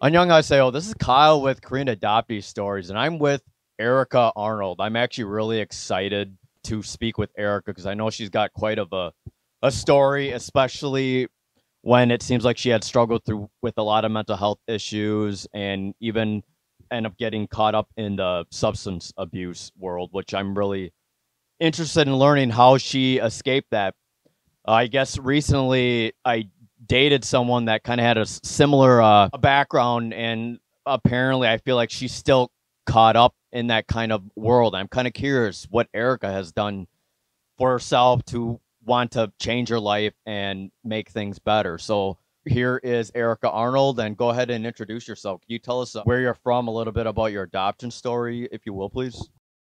Annyeonghaseyo. This is Kyle with KoreanAdopteeStories, and I'm with Erika Arnold. I'm actually really excited to speak with Erika because I know she's got quite of a story, especially when it seems like she had struggled through with a lot of mental health issues and even end up getting caught up in the substance abuse world, which I'm really interested in learning how she escaped that. I guess recently I dated someone that kind of had a similar background, and apparently I feel like she's still caught up in that kind of world. I'm kind of curious what Erika has done for herself to want to change her life and make things better. So here is Erika Arnold, and go ahead and introduce yourself. Can you tell us where you're from, a little bit about your adoption story, if you will, please?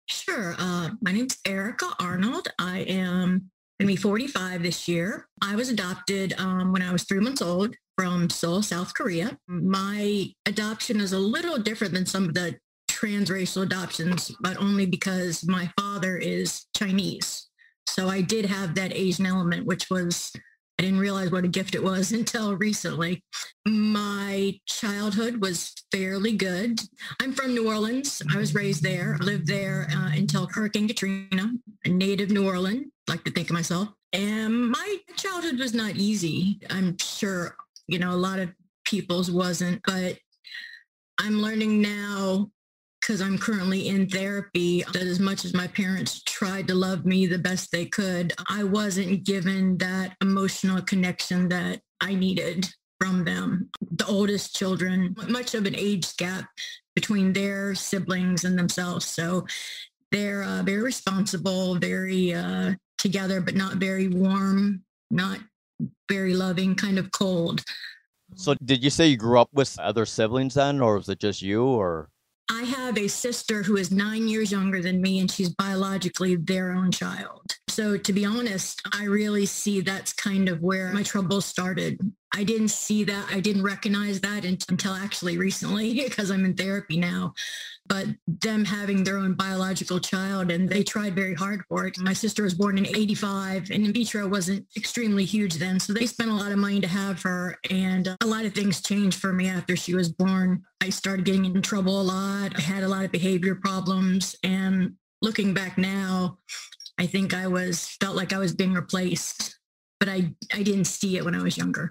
Sure. My name's Erika Arnold. I am going to be 45 this year. I was adopted when I was 3 months old from Seoul, South Korea. My adoption is a little different than some of the transracial adoptions, but only because my father is Chinese. So I did have that Asian element, which was, I didn't realize what a gift it was until recently. My childhood was fairly good. I'm from New Orleans. I was raised there, lived there until Hurricane Katrina, a native New Orleans, like to think of myself. And my childhood was not easy. I'm sure, a lot of people's wasn't, but I'm learning now because I'm currently in therapy that as much as my parents tried to love me the best they could, I wasn't given that emotional connection that I needed from them. The oldest children, much of an age gap between their siblings and themselves. So they're very responsible, very together, but not very warm, not very loving, kind of cold. So did you say you grew up with other siblings then, or was it just you, or? I have a sister who is 9 years younger than me, and she's biologically their own child. So, to be honest, I really see that's kind of where my troubles started. I didn't see that. I didn't recognize that until actually recently because I'm in therapy now. But them having their own biological child, and they tried very hard for it. My sister was born in 85, and in vitro wasn't extremely huge then. So they spent a lot of money to have her. And a lot of things changed for me after she was born. I started getting in trouble a lot. I had a lot of behavior problems. And looking back now, I think felt like I was being replaced, but I didn't see it when I was younger.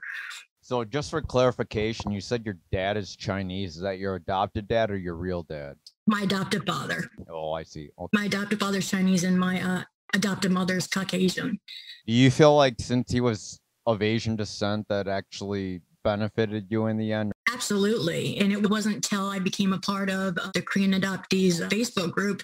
So just for clarification, you said your dad is Chinese. Is that your adopted dad or your real dad? My adoptive father. Oh, I see. Okay. My adoptive father's Chinese and my adoptive mother's Caucasian. Do you feel like since he was of Asian descent that actually benefited you in the end? Absolutely. And it wasn't until I became a part of the Korean Adoptees Facebook group.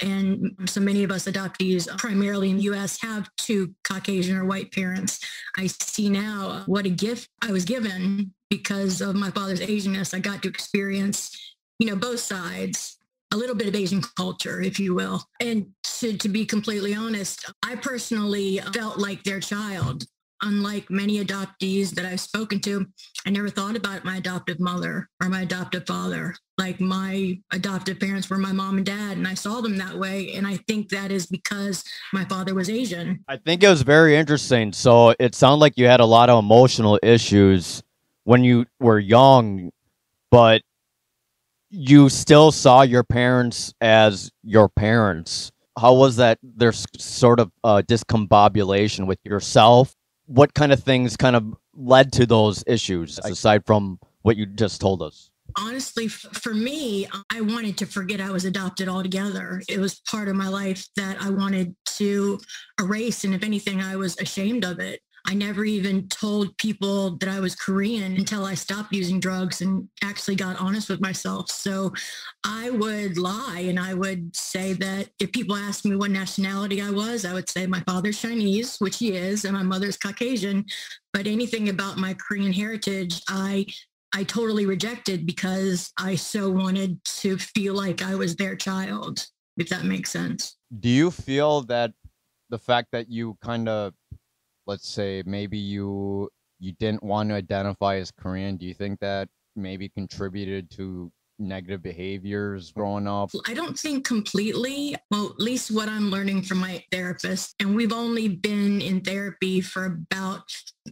And so many of us adoptees, primarily in the US, have two Caucasian or white parents. I see now what a gift I was given because of my father's Asianness. I got to experience, both sides, a little bit of Asian culture, if you will. And to be completely honest, I personally felt like their child. Unlike many adoptees that I've spoken to, I never thought about my adoptive mother or my adoptive father. Like my adoptive parents were my mom and dad, and I saw them that way. And I think that is because my father was Asian. I think it was very interesting. So it sounded like you had a lot of emotional issues when you were young, but you still saw your parents as your parents. How was that? There's sort of discombobulation with yourself. What kind of things kind of led to those issues aside from what you just told us? Honestly, for me, I wanted to forget I was adopted altogether. It was part of my life that I wanted to erase. And if anything, I was ashamed of it. I never even told people that I was Korean until I stopped using drugs and actually got honest with myself. So I would lie and I would say that if people asked me what nationality I was, I would say my father's Chinese, which he is, and my mother's Caucasian. But anything about my Korean heritage, I totally rejected because I so wanted to feel like I was their child, if that makes sense. Do you feel that the fact that you kind of, let's say maybe you didn't want to identify as Korean, do you think that maybe contributed to negative behaviors growing up? I don't think completely. Well, at least what I'm learning from my therapist. And we've only been in therapy for about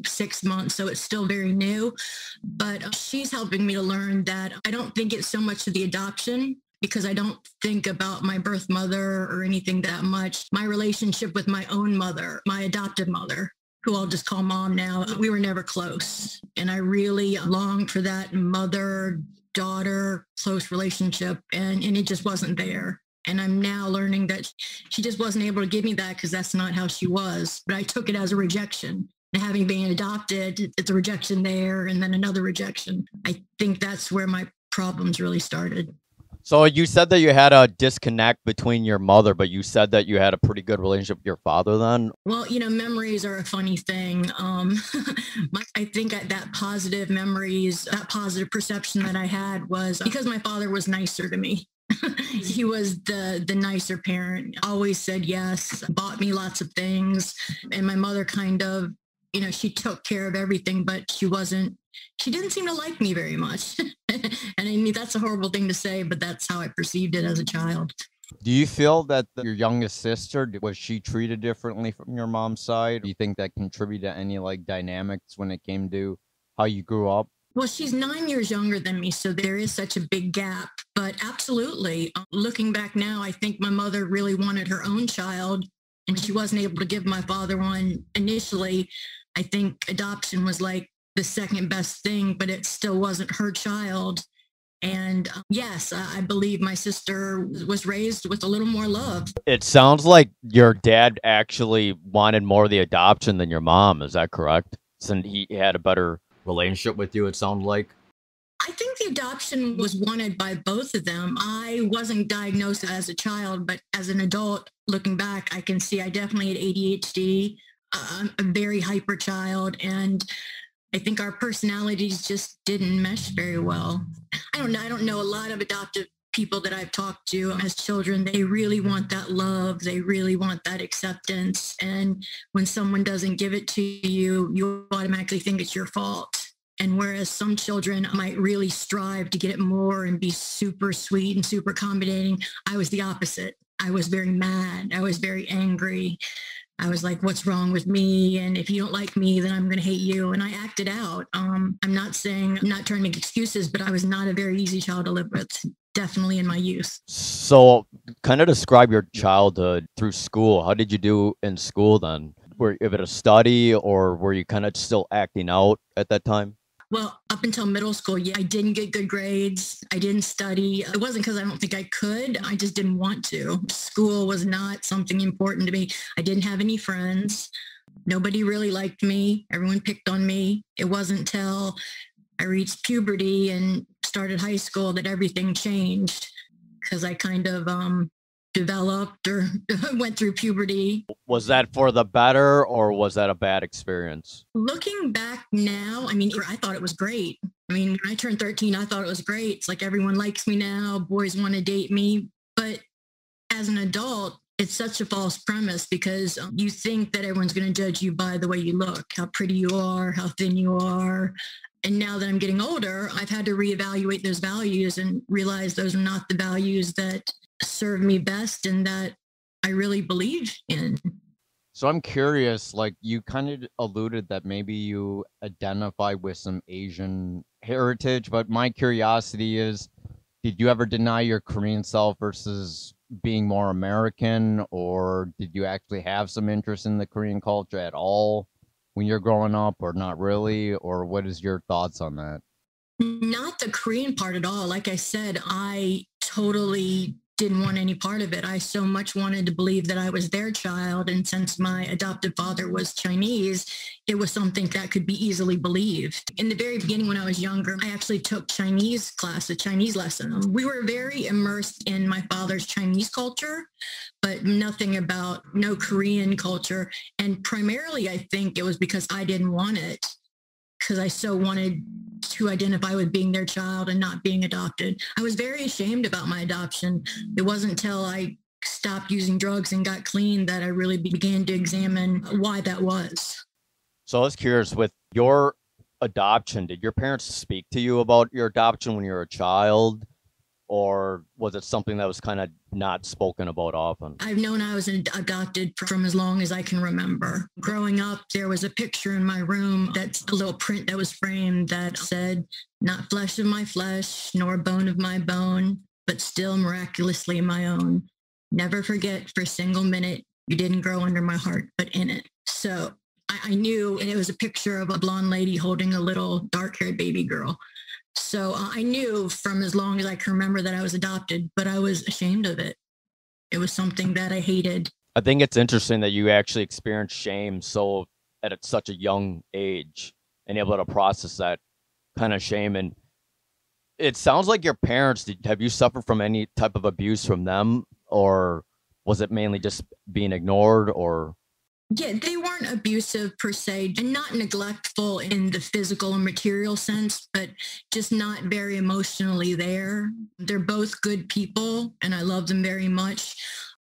6 months, so it's still very new. But she's helping me to learn that I don't think it's so much of the adoption, because I don't think about my birth mother or anything that much. My relationship with my own mother, my adoptive mother, who I'll just call mom now, we were never close. And I really longed for that mother-daughter close relationship, and it just wasn't there. And I'm now learning that she just wasn't able to give me that because that's not how she was. But I took it as a rejection. And having been adopted, it's a rejection there and then another rejection. I think that's where my problems really started. So you said that you had a disconnect between your mother, but you said that you had a pretty good relationship with your father then? Well, memories are a funny thing. I think that positive memories, that positive perception that I had was because my father was nicer to me. He was the nicer parent, always said yes, bought me lots of things. And my mother kind of, she took care of everything, but she didn't seem to like me very much. And I mean, that's a horrible thing to say, but that's how I perceived it as a child. Do you feel that your youngest sister, was she treated differently from your mom's side? Do you think that contributed to any dynamics when it came to how you grew up? Well, she's 9 years younger than me, so there is such a big gap. But absolutely, looking back now, I think my mother really wanted her own child, and she wasn't able to give my father one initially. I think adoption was like the second best thing, but it still wasn't her child. And yes, I believe my sister was raised with a little more love. It sounds like your dad actually wanted more of the adoption than your mom. Is that correct? Since he had a better relationship with you, it sounded like. I think the adoption was wanted by both of them. I wasn't diagnosed as a child, but as an adult, looking back, I can see I definitely had ADHD. I'm a very hyper child, and I think our personalities just didn't mesh very well. I don't know a lot of adoptive people that I've talked to as children. They really want that love. They really want that acceptance. And when someone doesn't give it to you, you automatically think it's your fault. And whereas some children might really strive to get it more and be super sweet and super accommodating, I was the opposite. I was very mad. I was very angry. I was like, what's wrong with me? And if you don't like me, then I'm going to hate you. And I acted out. I'm not trying to make excuses, but I was not a very easy child to live with, definitely in my youth. So kind of describe your childhood through school. How did you do in school then? Were you able to study, or were you kind of still acting out at that time? Well, up until middle school, yeah, I didn't get good grades. I didn't study. It wasn't because I don't think I could. I just didn't want to. School was not something important to me. I didn't have any friends. Nobody really liked me. Everyone picked on me. It wasn't until I reached puberty and started high school that everything changed, because I kind of developed or went through puberty. Was that for the better, or was that a bad experience? Looking back now, I mean, I thought it was great. I mean, when I turned 13, I thought it was great. It's like everyone likes me now. Boys want to date me. But as an adult, it's such a false premise, because you think that everyone's going to judge you by the way you look, how pretty you are, how thin you are. And now that I'm getting older, I've had to reevaluate those values and realize those are not the values that serve me best and that I really believe in. So I'm curious, you kind of alluded that maybe you identify with some Asian heritage, but my curiosity is, did you ever deny your Korean self versus being more American, or did you actually have some interest in the Korean culture at all when you're growing up, or not really? Or what is your thoughts on that? Not the Korean part at all. Like I said, I totally didn't want any part of it. I so much wanted to believe that I was their child. And since my adoptive father was Chinese, it was something that could be easily believed. In the very beginning, when I was younger, I actually took Chinese class, a Chinese lesson. We were very immersed in my father's Chinese culture, but no Korean culture. And primarily, I think it was because I didn't want it, because I so wanted to identify with being their child and not being adopted. I was very ashamed about my adoption. It wasn't until I stopped using drugs and got clean that I really began to examine why that was. So I was curious, with your adoption, did your parents speak to you about your adoption when you were a child? or was it something that was kind of not spoken about often? I've known I was adopted from as long as I can remember. Growing up, there was a picture in my room, that's a little print that was framed that said, "Not flesh of my flesh, nor bone of my bone, but still miraculously my own. Never forget for a single minute, you didn't grow under my heart, but in it." So I knew, and it was a picture of a blonde lady holding a little dark-haired baby girl. So I knew from as long as I can remember that I was adopted, but I was ashamed of it. It was something that I hated. I think it's interesting that you actually experienced shame so at such a young age and able to process that kind of shame. And it sounds like your parents, have you suffered from any type of abuse from them, or was it mainly just being ignored? Or Yeah, they weren't abusive per se, and not neglectful in the physical and material sense, but just not very emotionally there. They're both good people, and I love them very much,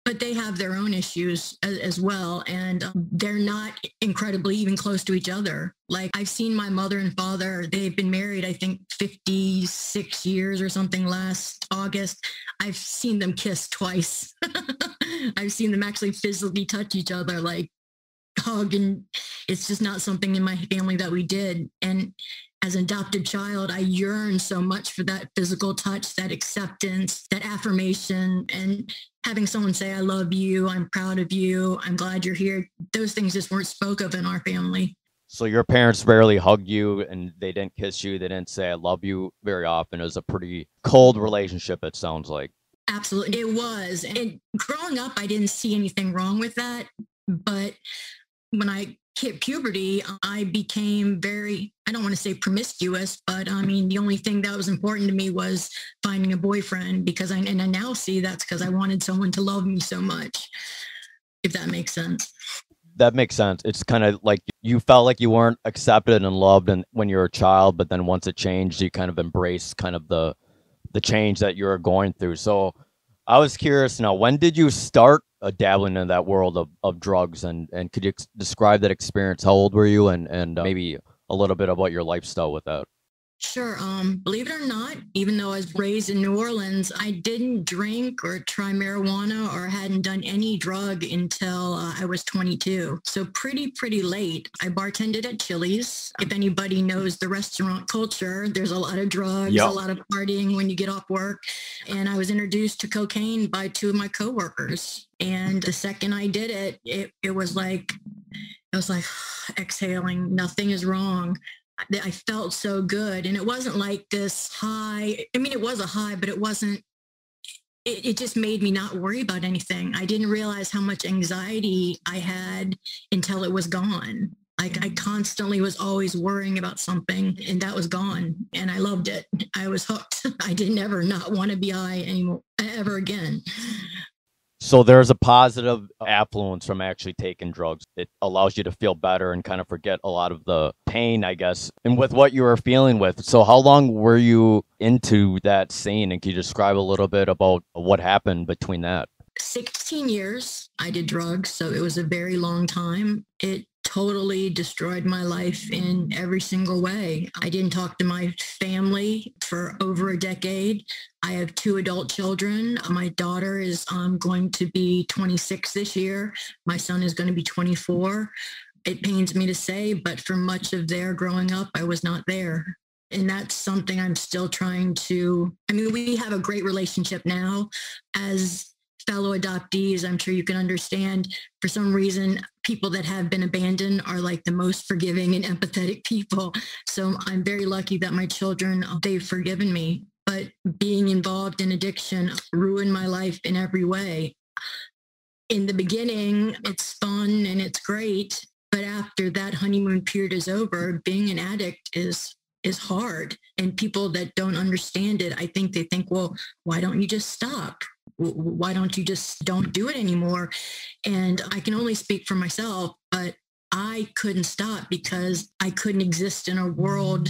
but they have their own issues as well. And they're not incredibly even close to each other. Like, I've seen my mother and father, they've been married, I think 56 years or something last August. I've seen them kiss twice. I've seen them actually physically touch each other, like hug, and it's just not something in my family that we did. And as an adopted child, I yearned so much for that physical touch, that acceptance, that affirmation, and having someone say, "I love you, I'm proud of you, I'm glad you're here." Those things just weren't spoke of in our family. so your parents rarely hugged you and they didn't kiss you, they didn't say I love you very often. It was a pretty cold relationship, it sounds like. Absolutely. It was. And growing up, I didn't see anything wrong with that. But when I hit puberty, I became very, I don't want to say promiscuous, but I mean, the only thing that was important to me was finding a boyfriend, because I now see that's because I wanted someone to love me so much, if that makes sense. That makes sense. It's kind of like you felt like you weren't accepted and loved and when you were a child, but then once it changed, you kind of embraced kind of the change that you were going through. So I was curious now, when did you start dabbling in that world of drugs, and could you describe that experience? How old were you, and maybe a little bit about your lifestyle with that? Sure. Believe it or not, even though I was raised in New Orleans, I didn't drink or try marijuana or hadn't done any drug until I was 22. So pretty late. I bartended at Chili's. If anybody knows the restaurant culture, there's a lot of drugs, Yep. a lot of partying when you get off work. And I was introduced to cocaine by two of my coworkers. And the second I did it, it was like, exhaling, nothing is wrong. I felt so good. And it wasn't like this high. I mean, it was a high, but it wasn't, it just made me not worry about anything. I didn't realize how much anxiety I had until it was gone. Like, I constantly was always worrying about something, and that was gone. And I loved it. I was hooked. I didn't ever not want to be high anymore, ever again. So there's a positive affluence from actually taking drugs. It allows you to feel better and kind of forget a lot of the pain, I guess, and with what you were feeling with. So how long were you into that scene? And can you describe a little bit about what happened between that? 16 years I did drugs, so it was a very long time. It totally destroyed my life in every single way. I didn't talk to my family for over a decade. I have two adult children. My daughter is going to be 26 this year. My son is going to be 24. It pains me to say, but for much of their growing up, I was not there. And that's something I'm still trying to, I mean, we have a great relationship now as fellow adoptees. I'm sure you can understand, for some reason, people that have been abandoned are like the most forgiving and empathetic people. So I'm very lucky that my children, they've forgiven me. But being involved in addiction ruined my life in every way. In the beginning, it's fun and it's great. But after that honeymoon period is over, being an addict is hard. And people that don't understand it, I think they think, well, why don't you just stop? Why don't you just don't do it anymore? And I can only speak for myself, but I couldn't stop because I couldn't exist in a world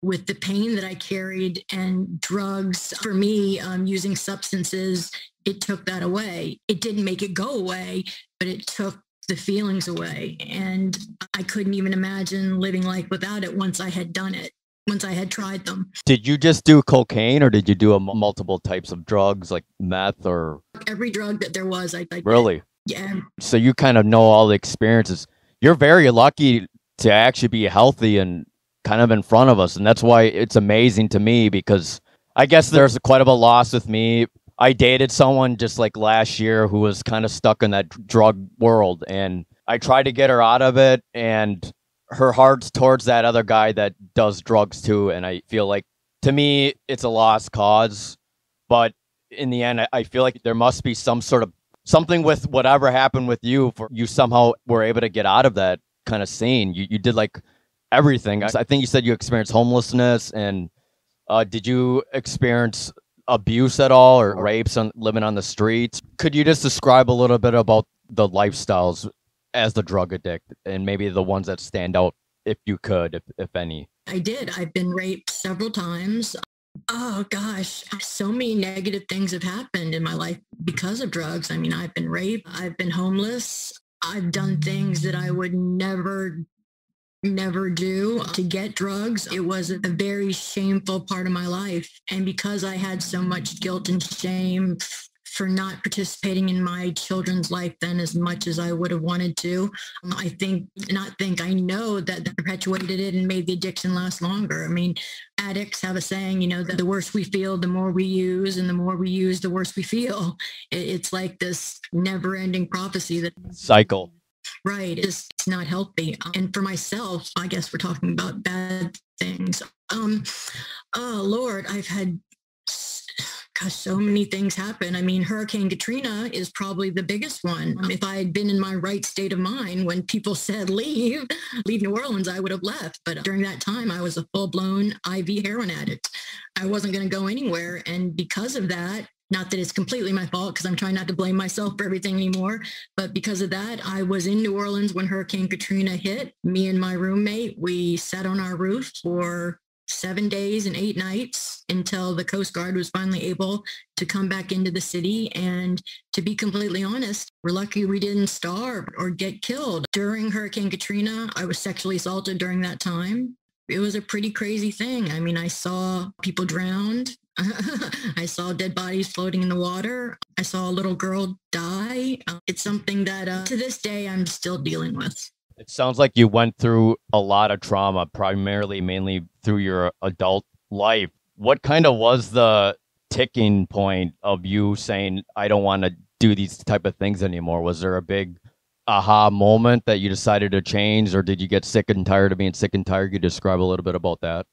with the pain that I carried. And drugs, for me, using substances, it took that away. It didn't make it go away, but it took the feelings away. And I couldn't even imagine living life without it once I had done it. once I had tried them. Did you just do cocaine or did you do multiple types of drugs like meth or? Every drug that there was, I Really? did. Yeah. So you kind of know all the experiences. You're very lucky to actually be healthy and kind of in front of us. And that's why it's amazing to me, because I guess there's quite of a loss with me. I dated someone just like last year who was kind of stuck in that drug world, and I tried to get her out of it, and her heart's towards that other guy that does drugs too. And I feel like, to me, it's a lost cause. But in the end, I feel like there must be some sort of something with whatever happened with you, for you somehow were able to get out of that kind of scene. You did like everything. I think you said you experienced homelessness, and did you experience abuse at all, or rapes on living on the streets? Could you just describe a little bit about the lifestyles as the drug addict, and maybe the ones that stand out, if you could, if any? I did. I've been raped several times. Oh gosh, so many negative things have happened in my life because of drugs. I mean, I've been raped, I've been homeless, I've done things that I would never do to get drugs. It was a very shameful part of my life. And because I had so much guilt and shame for not participating in my children's life then as much as I would have wanted to, I know that perpetuated it and made the addiction last longer. I mean, addicts have a saying, that the worse we feel, the more we use, and the more we use, the worse we feel. It's like this never ending prophecy that Cycle. Right. It's not healthy. And for myself, I guess we're talking about bad things. Oh Lord, I've had so many things happen. I mean, Hurricane Katrina is probably the biggest one. If I had been in my right state of mind when people said leave New Orleans, I would have left. But during that time, I was a full-blown IV heroin addict. I wasn't going to go anywhere. And because of that, not that it's completely my fault, because I'm trying not to blame myself for everything anymore, but because of that, I was in New Orleans when Hurricane Katrina hit. Me and my roommate, we sat on our roof for 7 days and 8 nights until the Coast Guard was finally able to come back into the city. And to be completely honest, we're lucky we didn't starve or get killed. During Hurricane Katrina, I was sexually assaulted during that time. It was a pretty crazy thing. I mean, I saw people drowned. I saw dead bodies floating in the water. I saw a little girl die. It's something that to this day I'm still dealing with. It sounds like you went through a lot of trauma, mainly through your adult life. What kind of was the ticking point of you saying, I don't want to do these type of things anymore? Was there a big aha moment that you decided to change, or did you get sick and tired of being sick and tired? Could you describe a little bit about that?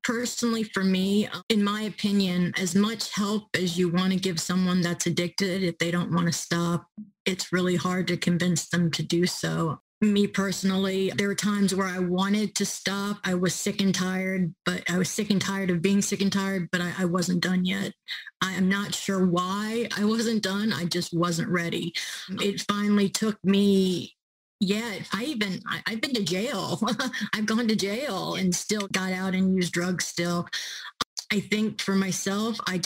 Personally, for me, in my opinion, as much help as you want to give someone that's addicted, if they don't want to stop, it's really hard to convince them to do so. Me personally, there were times where I wanted to stop. I was sick and tired, but I was sick and tired of being sick and tired, but I wasn't done yet. I am not sure why I wasn't done. I just wasn't ready. It finally took me. Yeah, I've been to jail. I've gone to jail and still got out and used drugs still. I think for myself, I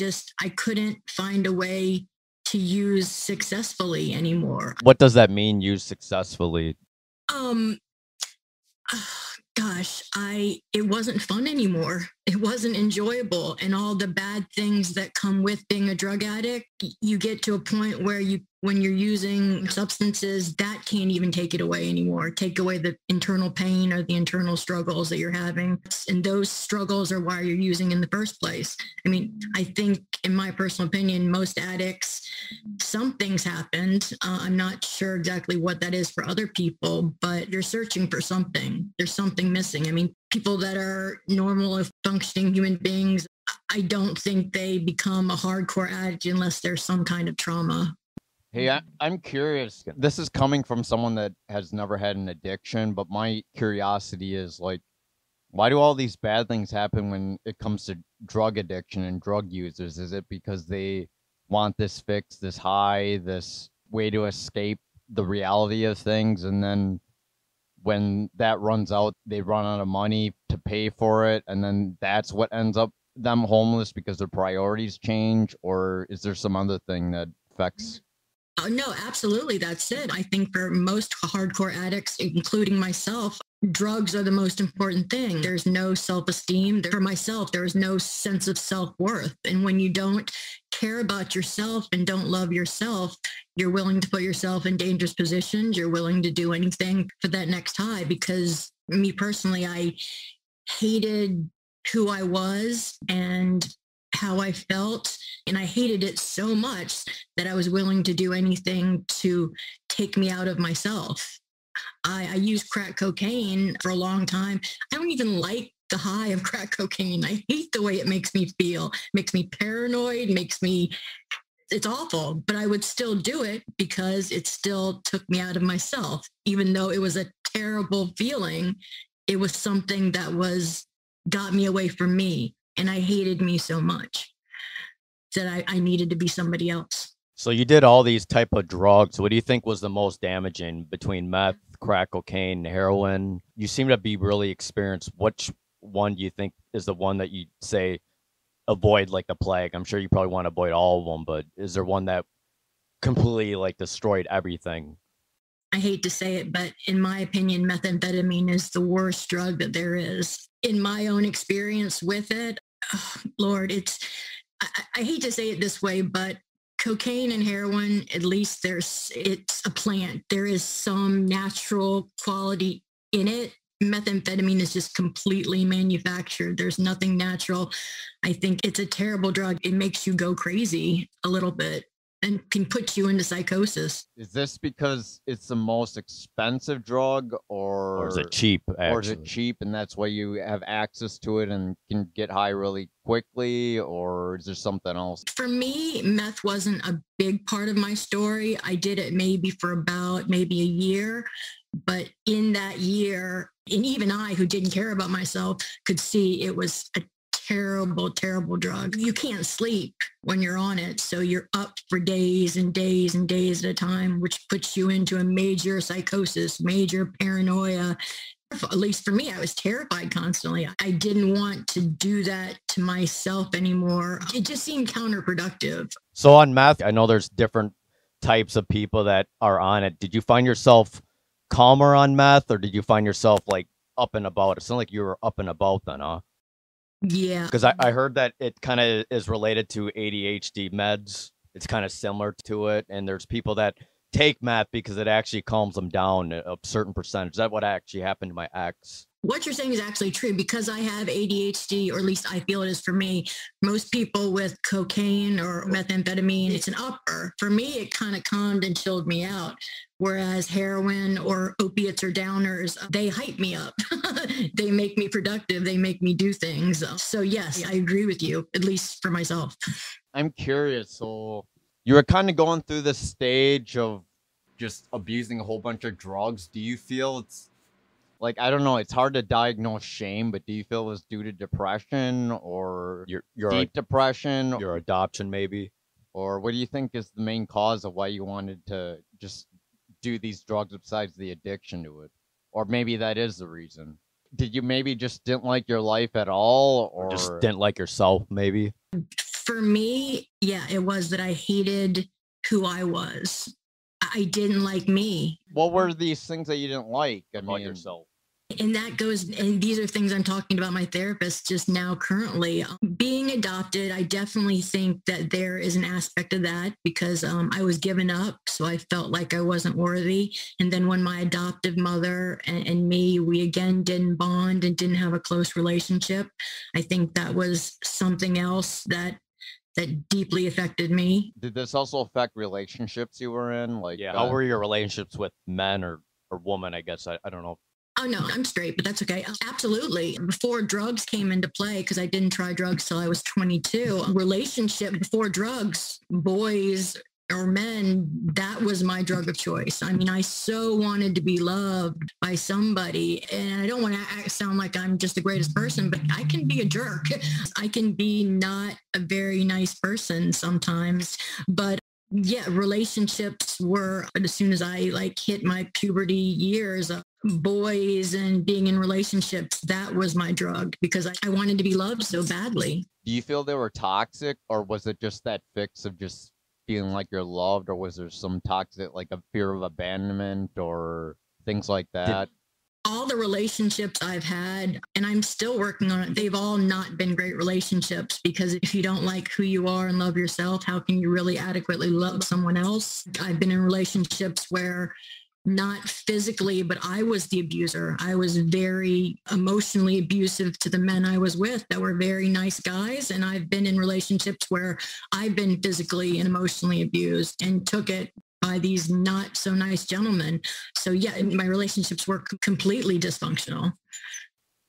couldn't find a way to use successfully anymore. What does that mean, use successfully? Gosh, it wasn't fun anymore. It wasn't enjoyable. And all the bad things that come with being a drug addict, you get to a point where when you're using substances, that can't even take it away anymore. Take away the internal pain or the internal struggles that you're having. And those struggles are why you're using in the first place. I mean, I think in my personal opinion, most addicts, something's happened. I'm not sure exactly what that is for other people, but you're searching for something. There's something missing. I mean, people that are normal, functioning human beings, I don't think they become a hardcore addict unless there's some kind of trauma. Hey, I'm curious. This is coming from someone that has never had an addiction, but my curiosity is like, why do all these bad things happen when it comes to drug addiction and drug users? Is it because they want this fix, this high, this way to escape the reality of things, and then when that runs out, they run out of money to pay for it, and then that's what ends up them homeless because their priorities change? Or is there some other thing that affects? No, absolutely. That's it. I think for most hardcore addicts, including myself, drugs are the most important thing. There's no self-esteem. For myself, there is no sense of self-worth. And when you don't care about yourself and don't love yourself, you're willing to put yourself in dangerous positions. You're willing to do anything for that next high. Because me personally, I hated who I was and how I felt. And I hated it so much that I was willing to do anything to take me out of myself. I used crack cocaine for a long time. I don't even like the high of crack cocaine. I hate the way it makes me feel. It makes me paranoid, it's awful, but I would still do it because it still took me out of myself. Even though it was a terrible feeling, it was something that got me away from me. And I hated me so much that I needed to be somebody else. So you did all these type of drugs. What do you think was the most damaging between meth, crack cocaine, heroin? You seem to be really experienced. Which one do you think is the one that you say avoid like the plague? I'm sure you probably want to avoid all of them, but is there one that completely like destroyed everything? I hate to say it, but in my opinion, methamphetamine is the worst drug that there is. In my own experience with it, oh, Lord, I hate to say it this way, but cocaine and heroin, at least it's a plant. There is some natural quality in it. Methamphetamine is just completely manufactured. There's nothing natural. I think it's a terrible drug. It makes you go crazy a little bit and can put you into psychosis. Is this because it's the most expensive drug, Or is it cheap? Actually? Or is it cheap and that's why you have access to it and can get high really quickly? Or is there something else? For me, meth wasn't a big part of my story. I did it for about maybe a year. But in that year, and even I, who didn't care about myself, could see it was a terrible, terrible drug. You can't sleep when you're on it. So you're up for days and days and days at a time, which puts you into a major psychosis, major paranoia. At least for me, I was terrified constantly. I didn't want to do that to myself anymore. It just seemed counterproductive. So on meth, I know there's different types of people that are on it. Did you find yourself calmer on meth, or did you find yourself like up and about? It sounded like you were up and about then, huh? Yeah. Because I heard that it kind of is related to ADHD meds. It's kind of similar to it. And there's people that take meth because it actually calms them down a certain percentage. That's what actually happened to my ex. What you're saying is actually true because I have ADHD, or at least I feel it is for me. Most people with cocaine or methamphetamine, it's an upper. For me, it kind of calmed and chilled me out. Whereas heroin or opiates or downers, they hype me up. They make me productive. They make me do things. So yes, I agree with you, at least for myself. I'm curious. So you were kind of going through this stage of just abusing a whole bunch of drugs. Do you feel it's like, I don't know, it's hard to diagnose shame, but do you feel it was due to depression or your deep depression? Your adoption, maybe? Or what do you think is the main cause of why you wanted to just do these drugs besides the addiction to it? Or maybe that is the reason. Did you maybe just didn't like your life at all? Or just didn't like yourself, maybe? For me, yeah, it was that I hated who I was. I didn't like me. What were these things that you didn't like about yourself? And that goes, and these are things I'm talking about my therapist just now currently. Being adopted, I definitely think that there is an aspect of that because I was given up. So I felt like I wasn't worthy. And then when my adoptive mother and me, we again didn't bond and didn't have a close relationship, I think that was something else that deeply affected me. Did this also affect relationships you were in? Like, yeah, how were your relationships with men or women? I guess I don't know. Oh, no, I'm straight, but that's okay. Absolutely. Before drugs came into play, because I didn't try drugs till I was 22, relationship before drugs, boys or men, that was my drug of choice. I mean, I so wanted to be loved by somebody. And I don't want to sound like I'm just the greatest person, but I can be a jerk. I can be not a very nice person sometimes, but yeah, relationships were, but as soon as I hit my puberty years, boys and being in relationships, that was my drug because I wanted to be loved so badly. Do you feel they were toxic, or was it just that fix of just feeling like you're loved, or was there some toxic, like a fear of abandonment or things like that? All the relationships I've had, and I'm still working on it, they've all not been great relationships, because if you don't like who you are and love yourself, how can you really adequately love someone else? I've been in relationships where, not physically, but I was the abuser. I was very emotionally abusive to the men I was with that were very nice guys. And I've been in relationships where I've been physically and emotionally abused and took it by these not so nice gentlemen. So yeah, my relationships were completely dysfunctional.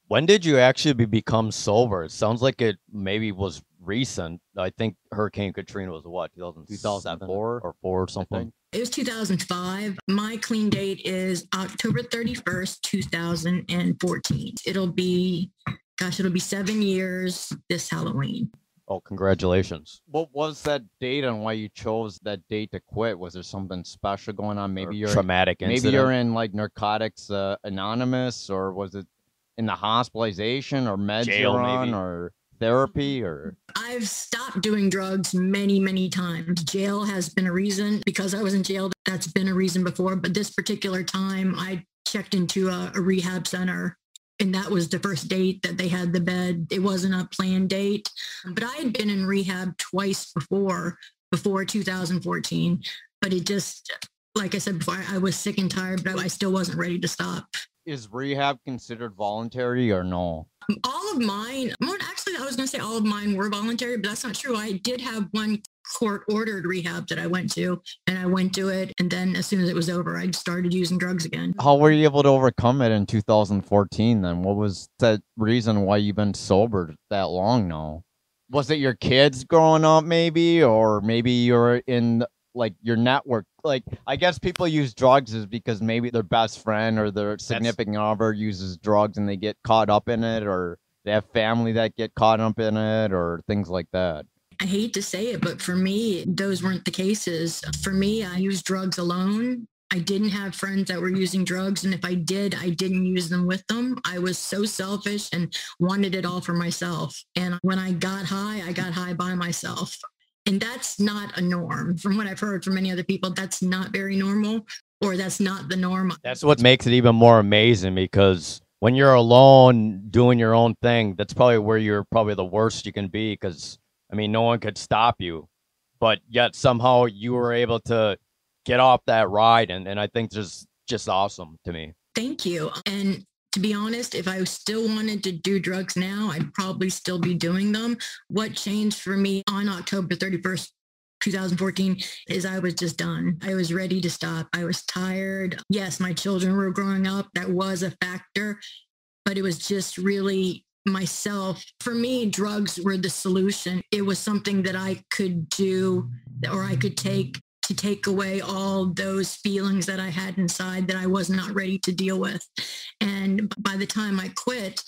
When did you actually become sober? It sounds like it maybe was recent. I think Hurricane Katrina was what, 2004 or four or something? It was 2005. My clean date is October 31st, 2014. It'll be 7 years this Halloween. Oh, congratulations. What was that date and why you chose that date to quit? Was there something special going on? Maybe you're traumatic incident. Maybe you're in like Narcotics Anonymous, or was it in the hospitalization or meds jail, you're on, maybe, or therapy? Or I've stopped doing drugs many times. Jail has been a reason, because I was in jail. That's been a reason before, but this particular time I checked into a rehab center, and that was the first date that they had the bed. It wasn't a planned date, but I had been in rehab twice before 2014, but it just, like I said before, I was sick and tired, but I still wasn't ready to stop. Is rehab considered voluntary or no? All of mine, well, actually, I was going to say all of mine were voluntary, but that's not true. I did have one court-ordered rehab that I went to, and I went to it, and then as soon as it was over, I started using drugs again. How were you able to overcome it in 2014 then? What was that reason why you've been sober that long now? Was it your kids growing up maybe, or maybe you're in like your network? Like, I guess people use drugs is because maybe their best friend or their significant other uses drugs and they get caught up in it, or they have family that get caught up in it, or things like that. I hate to say it, but for me, those weren't the cases. For me, I used drugs alone. I didn't have friends that were using drugs. And if I did, I didn't use them with them. I was so selfish and wanted it all for myself. And when I got high by myself. And that's not a norm. From what I've heard from many other people, that's not very normal, or that's not the norm. That's what makes it even more amazing, because when you're alone doing your own thing, that's probably where you're probably the worst you can be, because, I mean, no one could stop you. But yet somehow you were able to get off that ride, and I think just awesome to me. Thank you. And to be honest, if I still wanted to do drugs now, I'd probably still be doing them. What changed for me on October 31st, 2014 is I was just done. I was ready to stop. I was tired. Yes, my children were growing up. That was a factor, but it was just really myself. For me, drugs were the solution. It was something that I could do, or I could take, to take away all those feelings that I had inside that I was not ready to deal with. And by the time I quit,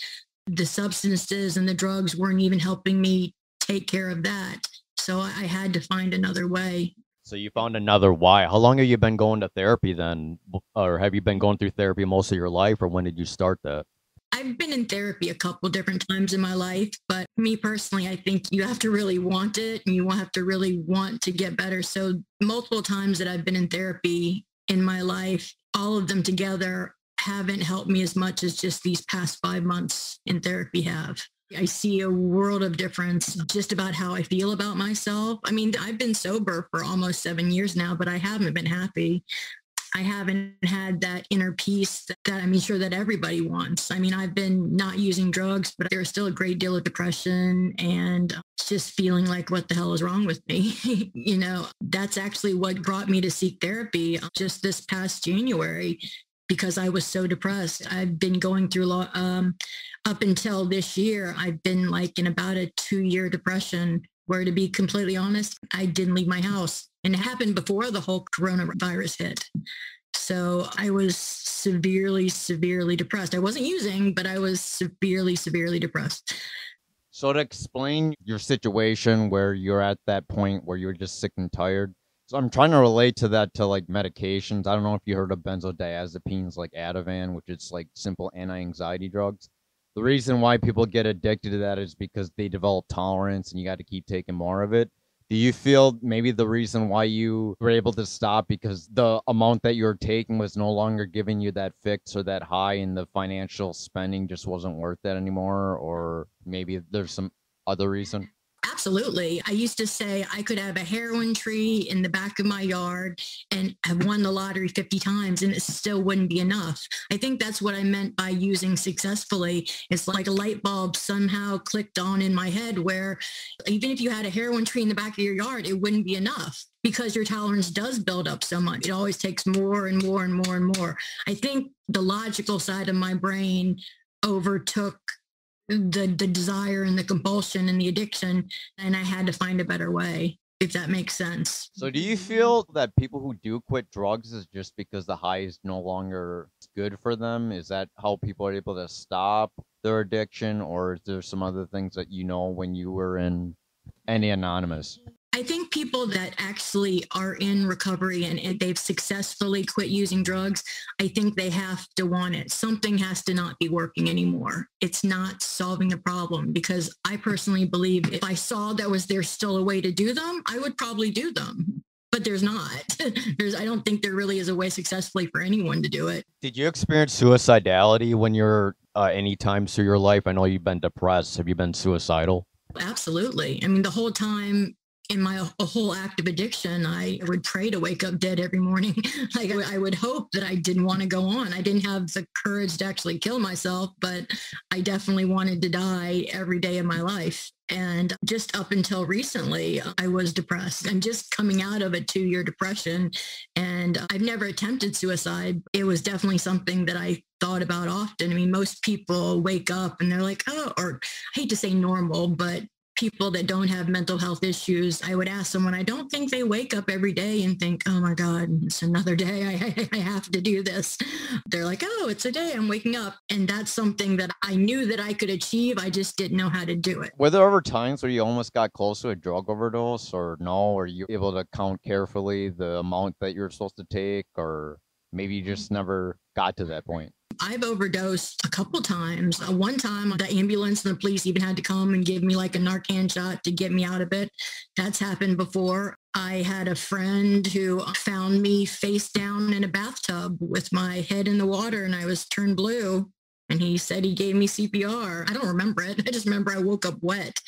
the substances and the drugs weren't even helping me take care of that. So I had to find another way. So you found another why. How long have you been going to therapy then? Or have you been going through therapy most of your life, or when did you start that? I've been in therapy a couple different times in my life, but me personally, I think you have to really want it, and you have to really want to get better. So multiple times that I've been in therapy in my life, all of them together haven't helped me as much as just these past 5 months in therapy have. I see a world of difference just about how I feel about myself. I mean, I've been sober for almost 7 years now, but I haven't been happy. I haven't had that inner peace that I'm sure that everybody wants. I mean, I've been not using drugs, but there's still a great deal of depression and just feeling like, what the hell is wrong with me? You know, that's actually what brought me to seek therapy just this past January, because I was so depressed. I've been going through up until this year, I've been like in about a 2-year depression, where, to be completely honest, I didn't leave my house. And it happened before the whole coronavirus hit. So I was severely depressed. I wasn't using, but I was severely depressed. So to explain your situation where you're at that point where you're just sick and tired. So I'm trying to relate to that to like medications. I don't know if you heard of benzodiazepines like Ativan, which is like simple anti-anxiety drugs. The reason why people get addicted to that is because they develop tolerance and you got to keep taking more of it. Do you feel maybe the reason why you were able to stop because the amount that you were taking was no longer giving you that fix or that high, and the financial spending just wasn't worth it anymore? Or maybe there's some other reason? Absolutely. I used to say I could have a heroin tree in the back of my yard and have won the lottery 50 times and it still wouldn't be enough. I think that's what I meant by using successfully. It's like a light bulb somehow clicked on in my head where even if you had a heroin tree in the back of your yard, it wouldn't be enough because your tolerance does build up so much. It always takes more and more and more and more. I think the logical side of my brain overtook the desire and the compulsion and the addiction, and I had to find a better way, if that makes sense. So do you feel that people who do quit drugs is just because the high is no longer good for them? Is that how people are able to stop their addiction, or is there some other things that you know when you were in any anonymous? I think people that actually are in recovery and they've successfully quit using drugs, I think they have to want it. Something has to not be working anymore. It's not solving the problem, because I personally believe if I saw there's still a way to do them, I would probably do them. But there's not. I don't think there really is a way successfully for anyone to do it. Did you experience suicidality when you're any times through your life? I know you've been depressed. Have you been suicidal? Absolutely. I mean, the whole time in my whole active addiction, I would pray to wake up dead every morning. Like I would hope that I didn't want to go on. I didn't have the courage to actually kill myself, but I definitely wanted to die every day of my life. And just up until recently, I was depressed. I'm just coming out of a 2-year depression, and I've never attempted suicide. It was definitely something that I thought about often. I mean, most people wake up and they're like, oh, or I hate to say normal, but people that don't have mental health issues, I would ask someone, I don't think they wake up every day and think, oh my God, it's another day. I have to do this. They're like, oh, it's a day I'm waking up. And that's something that I knew that I could achieve. I just didn't know how to do it. Were there ever times where you almost got close to a drug overdose, or no? Were you able to count carefully the amount that you're supposed to take, or maybe you just never got to that point? I've overdosed a couple times. One time, the ambulance and the police even had to come and give me like a Narcan shot to get me out of it. That's happened before. I had a friend who found me face down in a bathtub with my head in the water and I was turned blue. And he said he gave me CPR. I don't remember it. I just remember I woke up wet.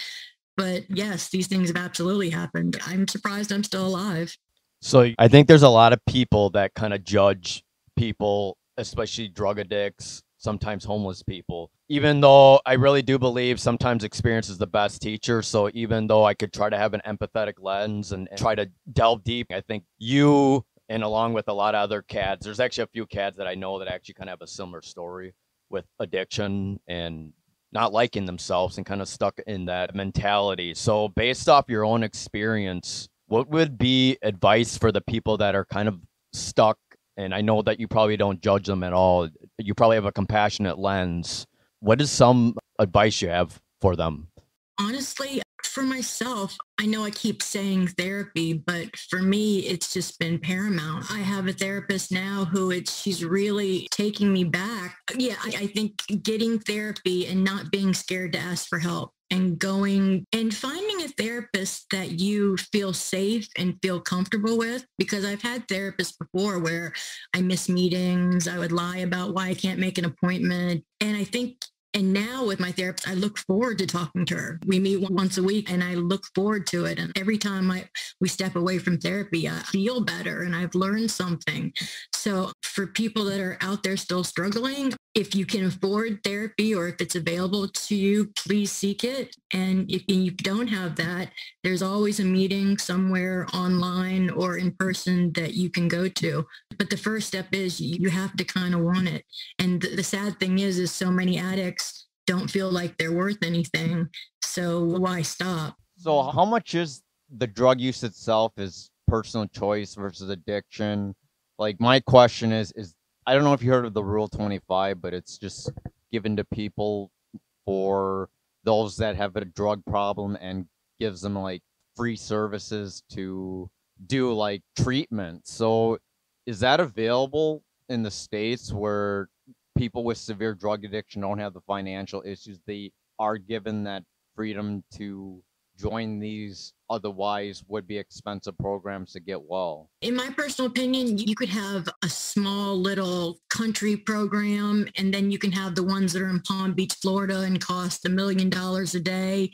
But yes, these things have absolutely happened. I'm surprised I'm still alive. So I think there's a lot of people that kind of judge people, especially drug addicts, sometimes homeless people, even though I really do believe sometimes experience is the best teacher. So even though I could try to have an empathetic lens and try to delve deep, I think you, and along with a lot of other KADS, there's actually a few KADS that I know that actually kind of have a similar story with addiction and not liking themselves and kind of stuck in that mentality. So based off your own experience, what would be advice for the people that are kind of stuck? And I know that you probably don't judge them at all. You probably have a compassionate lens. What is some advice you have for them? Honestly, for myself, I know I keep saying therapy, but for me, it's just been paramount. I have a therapist now she's really taking me back. Yeah, I think getting therapy and not being scared to ask for help and going and finding a therapist that you feel safe and feel comfortable with, because I've had therapists before where I miss meetings. I would lie about why I can't make an appointment. And I think and now with my therapist, I look forward to talking to her. We meet once a week and I look forward to it. And every time we step away from therapy, I feel better and I've learned something. So for people that are out there still struggling, if you can afford therapy or if it's available to you, please seek it. And if you don't have that, there's always a meeting somewhere online or in person that you can go to. But the first step is you have to kind of want it. And the sad thing is so many addicts don't feel like they're worth anything. So why stop? So how much is the drug use itself is personal choice versus addiction? Like my question is I don't know if you heard of the Rule 25, but it's just given to people for those that have a drug problem and gives them like free services to do like treatment. So is that available in the States where people with severe drug addiction don't have the financial issues? They are given that freedom to join these otherwise would be expensive programs to get well? In my personal opinion, you could have a small little country program, and then you can have the ones that are in Palm Beach, Florida, and cost $1 million a day.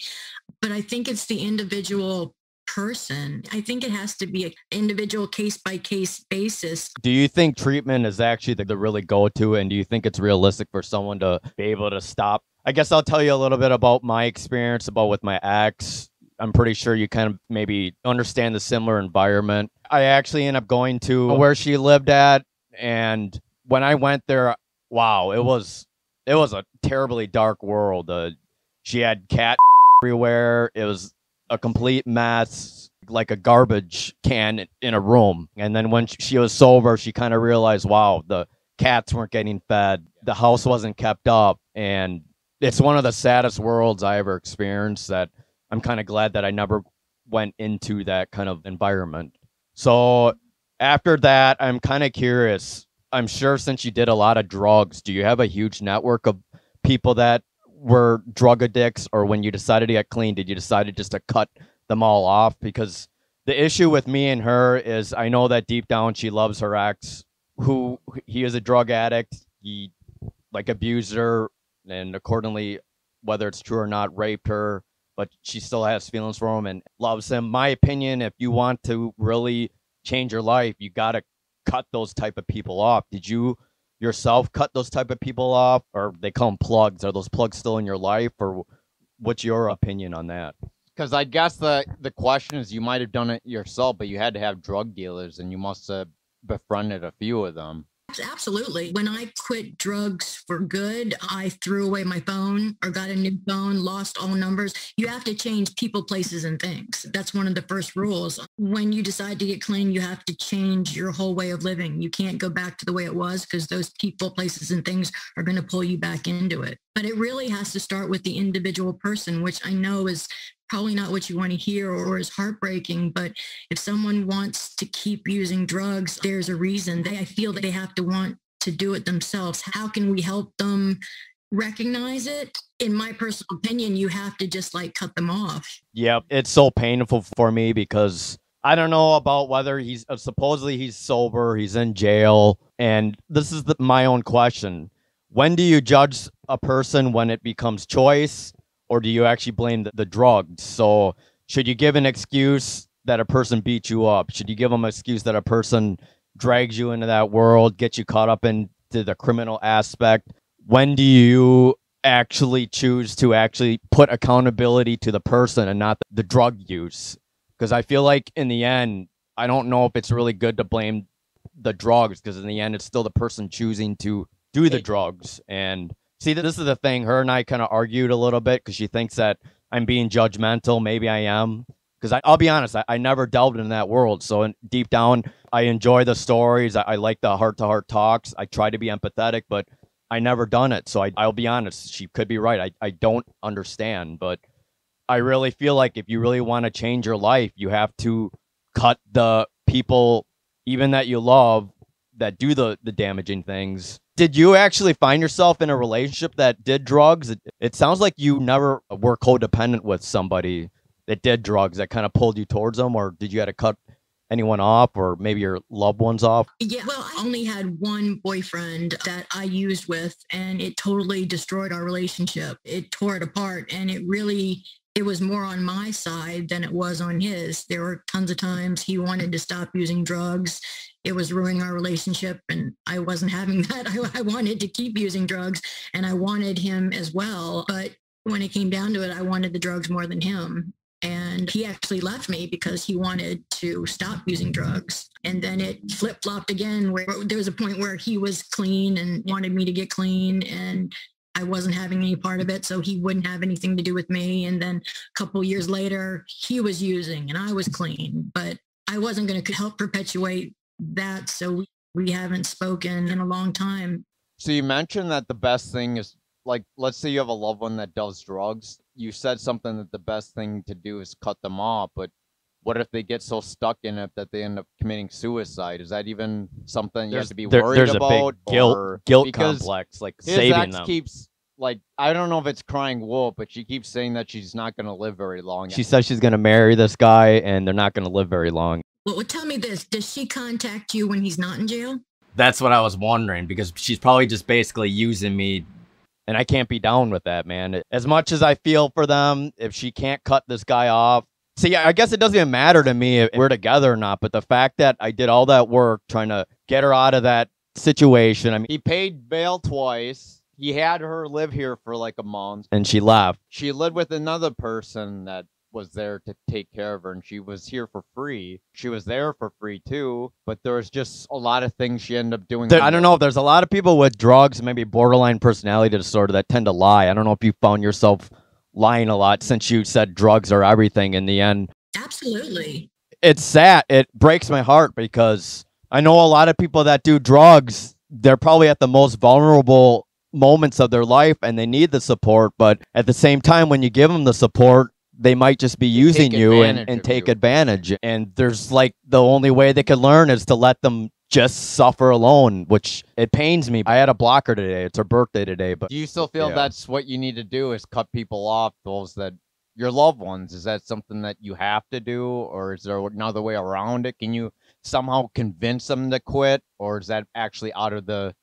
But I think it's the individual person. I think it has to be an individual case by case basis. Do you think treatment is actually the really go-to, and do you think it's realistic for someone to be able to stop? I guess I'll tell you a little bit about my experience about with my ex. I'm pretty sure you kind of maybe understand the similar environment. I actually ended up going to where she lived at, and when I went there, wow, it was a terribly dark world. She had cat everywhere. It was a complete mess, like a garbage can in a room. And then when she was sober, she kind of realized, wow, the cats weren't getting fed, the house wasn't kept up, and it's one of the saddest worlds I ever experienced. That I'm kind of glad that I never went into that kind of environment. So after that, I'm kind of curious. I'm sure since you did a lot of drugs, do you have a huge network of people that were drug addicts, or when you decided to get clean, did you decide just to cut them all off? Because the issue with me and her is I know that deep down she loves her ex, who he is a drug addict. He like abused her, and accordingly, whether it's true or not, raped her, but she still has feelings for him and loves him. My opinion, if you want to really change your life, you got to cut those type of people off. Did you yourself cut those type of people off, or they call them plugs? Are those plugs still in your life, or what's your opinion on that? Because I guess the question is, you might have done it yourself, but you had to have drug dealers, and you must have befriended a few of them. Absolutely. When I quit drugs for good, I threw away my phone or got a new phone, lost all numbers. You have to change people, places, and things. That's one of the first rules. When you decide to get clean, you have to change your whole way of living. You can't go back to the way it was, because those people, places, and things are going to pull you back into it. But it really has to start with the individual person, which I know is probably not what you want to hear or is heartbreaking. But if someone wants to keep using drugs, there's a reason. I feel that they have to want to do it themselves. How can we help them recognize it? In my personal opinion, you have to just like cut them off. Yeah, it's so painful for me because I don't know about whether he's supposedly he's sober, he's in jail. And this is my own question. When do you judge a person when it becomes choice, or do you actually blame the drugs? So should you give an excuse that a person beat you up? Should you give them an excuse that a person drags you into that world, gets you caught up into the criminal aspect? When do you actually choose to actually put accountability to the person and not the drug use? Because I feel like in the end, I don't know if it's really good to blame the drugs, because in the end, it's still the person choosing to do the drugs. And see, this is the thing. Her and I kind of argued a little bit because she thinks that I'm being judgmental. Maybe I am. Because I'll be honest, I never delved into that world. So deep down, I enjoy the stories. I like the heart-to-heart talks. I try to be empathetic, but I never done it. So I'll be honest. She could be right. I don't understand. But I really feel like if you really want to change your life, you have to cut the people, even that you love, that do the damaging things. Did you actually find yourself in a relationship that did drugs? It sounds like you never were codependent with somebody that did drugs that kind of pulled you towards them, or did you have to cut anyone off, or maybe your loved ones off? Yeah, well, I only had one boyfriend that I used with, and it totally destroyed our relationship. It tore it apart, and it was more on my side than it was on his. There were tons of times he wanted to stop using drugs. It was ruining our relationship, and I wasn't having that. I wanted to keep using drugs, and I wanted him as well. But when it came down to it, I wanted the drugs more than him. And he actually left me because he wanted to stop using drugs. And then it flip-flopped again, where there was a point where he was clean and wanted me to get clean, and I wasn't having any part of it, so he wouldn't have anything to do with me. And then a couple years later, he was using and I was clean, but I wasn't going to help perpetuate that. So we haven't spoken in a long time. So you mentioned that the best thing is, like, let's say you have a loved one that does drugs. You said something that the best thing to do is cut them off, but what if they get so stuck in it that they end up committing suicide? Is that even something you have to be worried there's about? There's a big guilt complex, like saving them. Keeps like, I don't know if it's crying wolf, but she keeps saying that she's not going to live very long. She says she's going to marry this guy and they're not going to live very long. Well, tell me this. Does she contact you when he's not in jail? That's what I was wondering, because she's probably just basically using me. And I can't be down with that, man. As much as I feel for them, if she can't cut this guy off. See, I guess it doesn't even matter to me if we're together or not, but the fact that I did all that work trying to get her out of that situation. I mean, He paid bail twice. He had her live here for like a month. and she left. She lived with another person that was there to take care of her, and she was here for free. She was there for free too, but there was just a lot of things she ended up doing. I don't know. There's a lot of people with drugs, maybe borderline personality disorder, that tend to lie. I don't know if you found yourself lying a lot since you said drugs are everything in the end. Absolutely. It's sad. It breaks my heart because I know a lot of people that do drugs, they're probably at the most vulnerable moments of their life and they need the support. But at the same time, when you give them the support, they might just be using you and take advantage. And there's like the only way they can learn is to let them just suffer alone, which it pains me. I had a blocker today. It's her birthday today. But do you still feel that's what you need to do, is cut people off, those that your loved ones? Is that something that you have to do, or is there another way around it? Can you somehow convince them to quit, or is that actually out of the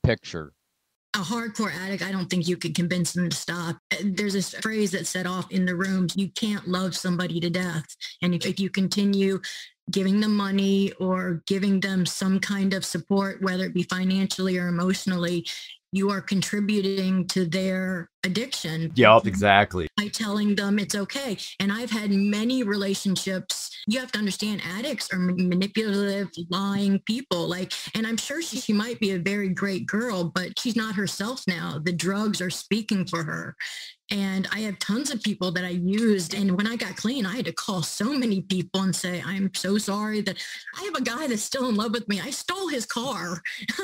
picture? A hardcore addict, I don't think you could convince them to stop. There's this phrase that's set off in the rooms: you can't love somebody to death. And if you continue giving them money or giving them some kind of support, whether it be financially or emotionally, you are contributing to their addiction. Yep, exactly. By telling them it's okay. And I've had many relationships. You have to understand, addicts are manipulative, lying people. And I'm sure she might be a very great girl, but she's not herself now. The drugs are speaking for her. And I have tons of people that I used. And when I got clean, I had to call so many people and say, I'm so sorry that I have a guy that's still in love with me. I stole his car.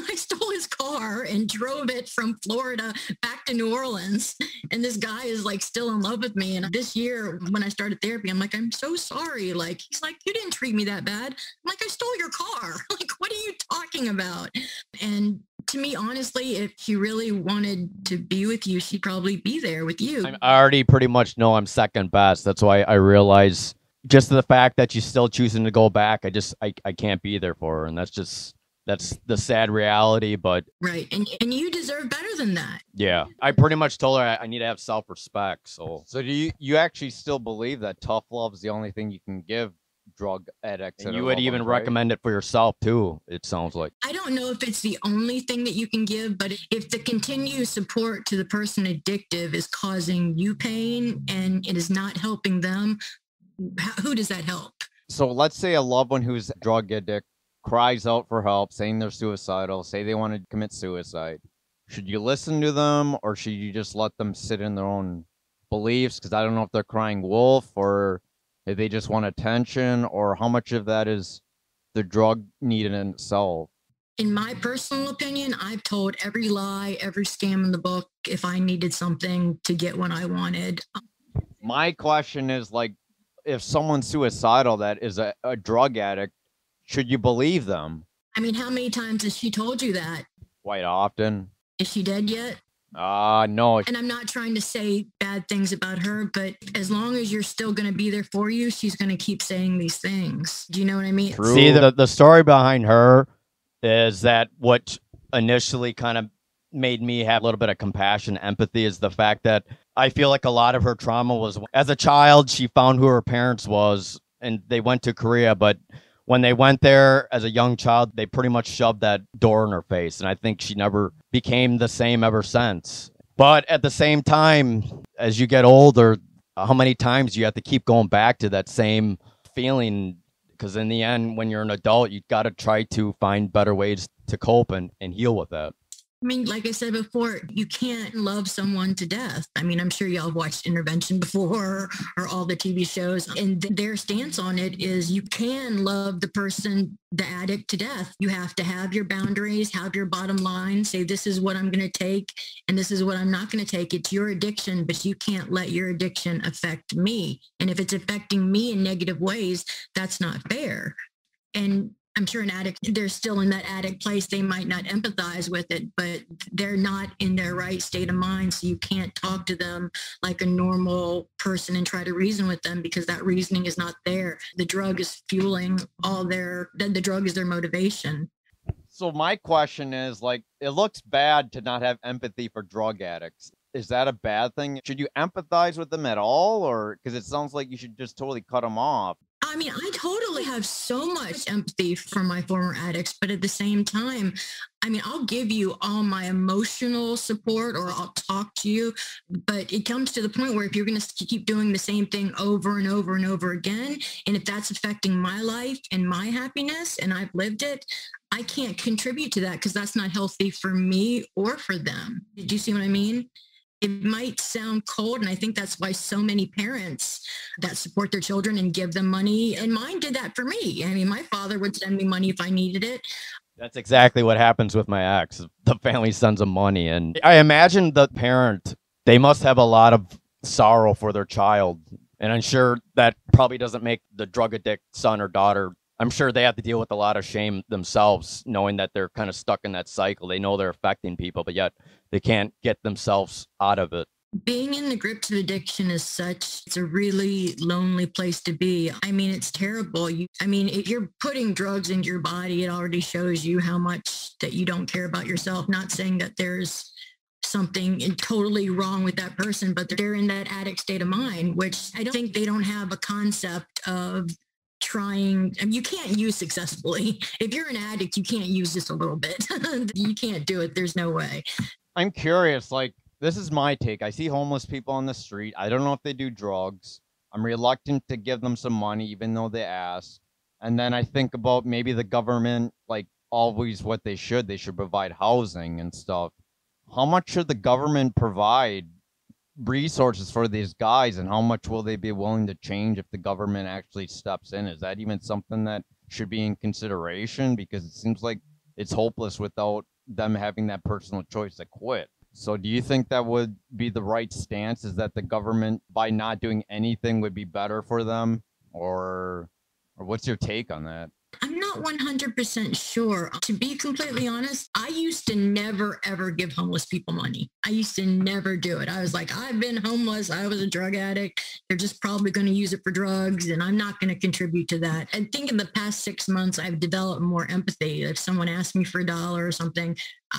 I stole his car and drove it from Florida back to New Orleans. And this guy is still in love with me. And this year when I started therapy, I'm like, I'm so sorry. He's like, you didn't treat me that bad. I'm like, I stole your car. What are you talking about? And to me, honestly, if she really wanted to be with you, she'd probably be there with you. I already pretty much know I'm second best. That's why I realize just the fact that she's still choosing to go back, I can't be there for her. And that's the sad reality. But right. And you deserve better than that. Yeah. I pretty much told her I need to have self-respect. So do you actually still believe that tough love is the only thing you can give drug addicts? And you would even recommend it for yourself too, it sounds like. I don't know if it's the only thing that you can give, but if the continued support to the person addictive is causing you pain and it is not helping them, who does that help? So let's say a loved one who's drug addict cries out for help, saying they're suicidal, say they want to commit suicide. Should you listen to them, or should you just let them sit in their own beliefs? Because I don't know if they're crying wolf, or if they just want attention, or how much of that is the drug need in itself. In my personal opinion, I've told every lie, every scam in the book if I needed something to get what I wanted. My question is, if someone's suicidal that is a drug addict, should you believe them? I mean, how many times has she told you that? Quite often. Is she dead yet? No. And I'm not trying to say bad things about her, but as long as you're still going to be there for you, she's going to keep saying these things. Do you know what I mean? True. See, the story behind her is that what initially kind of made me have a little bit of compassion, empathy, is the fact that I feel like a lot of her trauma was, as a child, she found who her parents was, and they went to Korea, but when they went there as a young child, they pretty much shoved that door in her face. And I think she never became the same ever since. But at the same time, as you get older, how many times do you have to keep going back to that same feeling? Because in the end, when you're an adult, you've got to try to find better ways to cope and heal with that. I mean, like I said before, you can't love someone to death. I mean, I'm sure y'all watched Intervention before, or all the TV shows. And their stance on it is you can love the person, the addict, to death. You have to have your boundaries, have your bottom line, say this is what I'm going to take and this is what I'm not going to take. It's your addiction, but you can't let your addiction affect me. And if it's affecting me in negative ways, that's not fair. And I'm sure an addict, they're still in that addict place. They might not empathize with it, but they're not in their right state of mind. So you can't talk to them like a normal person and try to reason with them because that reasoning is not there. The drug is fueling the drug is their motivation. So my question is, like, it looks bad to not have empathy for drug addicts. Is that a bad thing? Should you empathize with them at all? Or because it sounds like you should just totally cut them off. I mean, I totally have so much empathy for my former addicts, but at the same time, I mean, I'll give you all my emotional support or I'll talk to you, but it comes to the point where if you're going to keep doing the same thing over and over and over again, and if that's affecting my life and my happiness and I've lived it, I can't contribute to that because that's not healthy for me or for them. Do you see what I mean? It might sound cold, and I think that's why so many parents that support their children and give them money, and mine did that for me. I mean, my father would send me money if I needed it. That's exactly what happens with my ex. The family sends them money, and I imagine the parent, they must have a lot of sorrow for their child, and I'm sure that probably doesn't make the drug addict son or daughter. I'm sure they have to deal with a lot of shame themselves, knowing that they're kind of stuck in that cycle. They know they're affecting people, but yet they can't get themselves out of it. Being in the grips of addiction is it's a really lonely place to be. I mean, it's terrible. If you're putting drugs into your body, it already shows you how much that you don't care about yourself. Not saying that there's something totally wrong with that person, but they're in that addict state of mind, which I don't think they don't have a concept of trying. I mean, you can't use successfully. If you're an addict, you can't use just a little bit. You can't do it. There's no way. I'm curious, like, this is my take. I see homeless people on the street. I don't know if they do drugs. I'm reluctant to give them some money, even though they ask. And then I think about maybe the government, like always what they should provide housing and stuff. How much should the government provide resources for these guys, and how much will they be willing to change if the government actually steps in? Is that even something that should be in consideration? Because it seems like it's hopeless without them having that personal choice to quit. So do you think that would be the right stance, is that the government, by not doing anything, would be better for them? Or what's your take on that? I'm not 100% sure. To be completely honest, I used to never, ever give homeless people money. I used to never do it. I was like, I've been homeless. I was a drug addict. They're just probably going to use it for drugs, and I'm not going to contribute to that. I think in the past 6 months, I've developed more empathy. If someone asks me for $1 or something,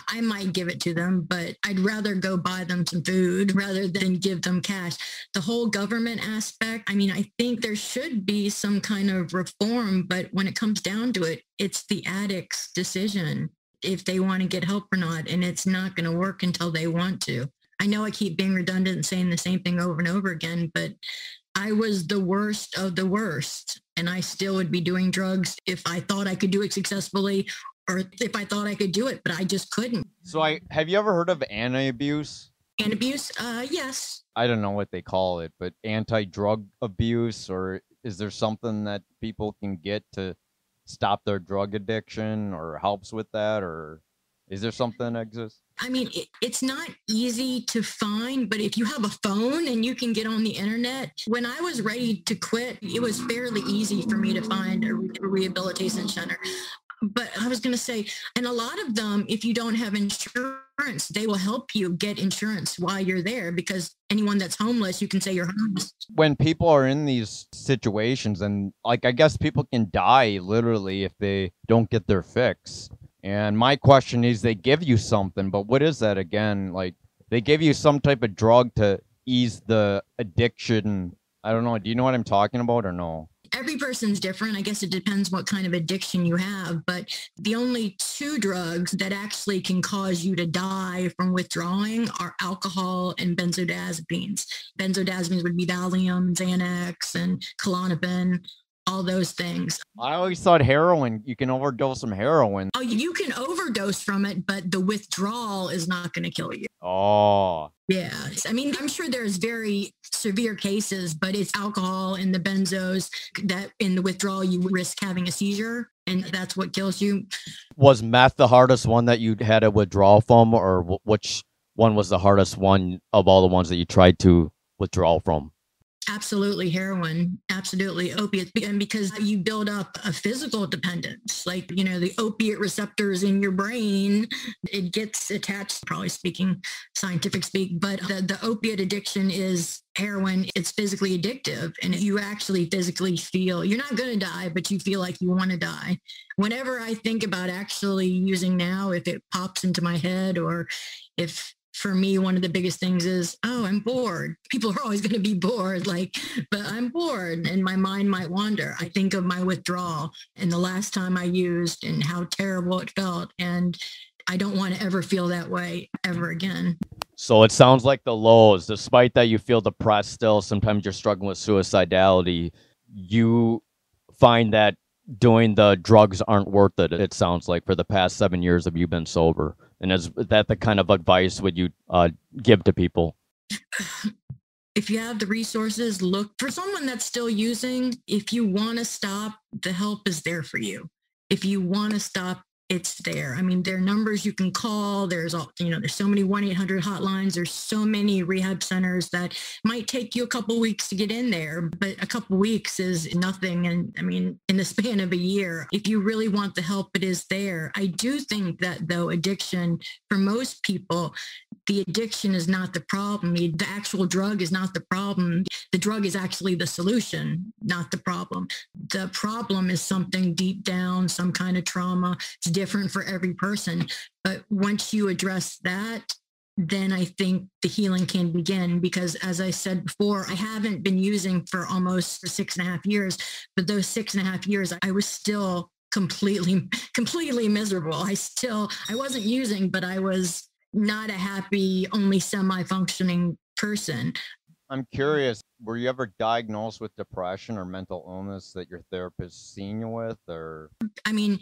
I might give it to them, but I'd rather go buy them some food rather than give them cash. The whole government aspect, I mean, I think there should be some kind of reform, but when it comes down to it, it's the addict's decision if they want to get help or not, and it's not going to work until they want to. I know I keep being redundant and saying the same thing over and over again, but I was the worst of the worst, and I still would be doing drugs if I thought I could do it successfully, or if I thought I could do it, but I just couldn't. So have you ever heard of anti-abuse? Anti-abuse? Yes. I don't know what they call it, but anti-drug abuse, or is there something that people can get to stop their drug addiction or helps with that? Or is there something that exists? I mean, it's not easy to find, but if you have a phone and you can get on the internet, when I was ready to quit, it was fairly easy for me to find a rehabilitation center. But I was going to say, and a lot of them, if you don't have insurance, they will help you get insurance while you're there, because anyone that's homeless, you can say you're homeless. When people are in these situations, and like, I guess people can die literally if they don't get their fix. And my question is, they give you something, but what is that again? Like, they give you some type of drug to ease the addiction. I don't know. Do you know what I'm talking about or no? Every person's different. I guess it depends what kind of addiction you have, but the only 2 drugs that actually can cause you to die from withdrawing are alcohol and benzodiazepines. Benzodiazepines would be Valium, Xanax, and Klonopin, all those things. I always thought heroin, you can overdose from heroin. Oh, you can overdose from it, but the withdrawal is not going to kill you. Oh. Yeah. I mean, I'm sure there's very severe cases, but it's alcohol and the benzos that in the withdrawal, you risk having a seizure, and that's what kills you. Was meth the hardest one that you had a withdrawal from, or which one was the hardest one of all the ones that you tried to withdraw from? Absolutely heroin, absolutely opiates. And because you build up a physical dependence, like, the opiate receptors in your brain, it gets attached, probably speaking scientific speak, but the opiate addiction is heroin. It's physically addictive, and you actually physically feel, you're not going to die, but you feel like you want to die. Whenever I think about actually using now, if it pops into my head, or if, for me, one of the biggest things is, oh, I'm bored. People are always going to be bored, but I'm bored and my mind might wander. I think of my withdrawal and the last time I used and how terrible it felt. And I don't want to ever feel that way ever again. So it sounds like the lows, despite that you feel depressed still, sometimes you're struggling with suicidality, you find that doing the drugs aren't worth it, it sounds like, for the past 7 years of you been sober. And is that the kind of advice would you give to people? If you have the resources, look for someone that's still using. If you want to stop, the help is there for you. If you want to stop, it's there. I mean, there are numbers you can call. There's so many 1-800 hotlines. There's so many rehab centers that might take you a couple of weeks to get in there, but a couple of weeks is nothing. And I mean, in the span of a year, if you really want the help, it is there. I do think that, though, addiction, for most people, the addiction is not the problem. The actual drug is not the problem. The drug is actually the solution, not the problem. The problem is something deep down, some kind of trauma. It's different for every person. But once you address that, then I think the healing can begin. Because as I said before, I haven't been using for almost 6.5 years, but those 6.5 years, I was still completely miserable. I wasn't using, but I was not a happy, only semi-functioning person. I'm curious, were you ever diagnosed with depression or mental illness that your therapist seen you with, or? I mean,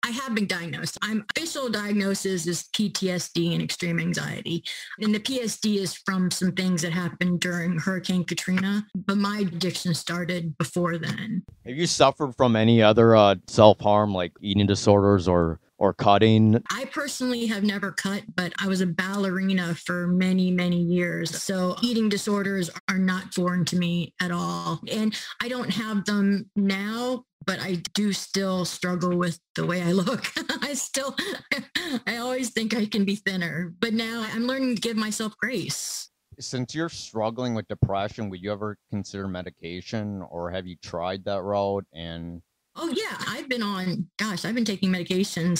I have been diagnosed. Official diagnosis is PTSD and extreme anxiety. And the PSD is from some things that happened during Hurricane Katrina, but my addiction started before then. Have you suffered from any other self-harm, like eating disorders or cutting? I personally have never cut, but I was a ballerina for many, many years. So eating disorders are not foreign to me at all. And I don't have them now, but I do still struggle with the way I look. I always think I can be thinner, but now I'm learning to give myself grace. Since you're struggling with depression, would you ever consider medication, or have you tried that route? And oh yeah, I've been taking medication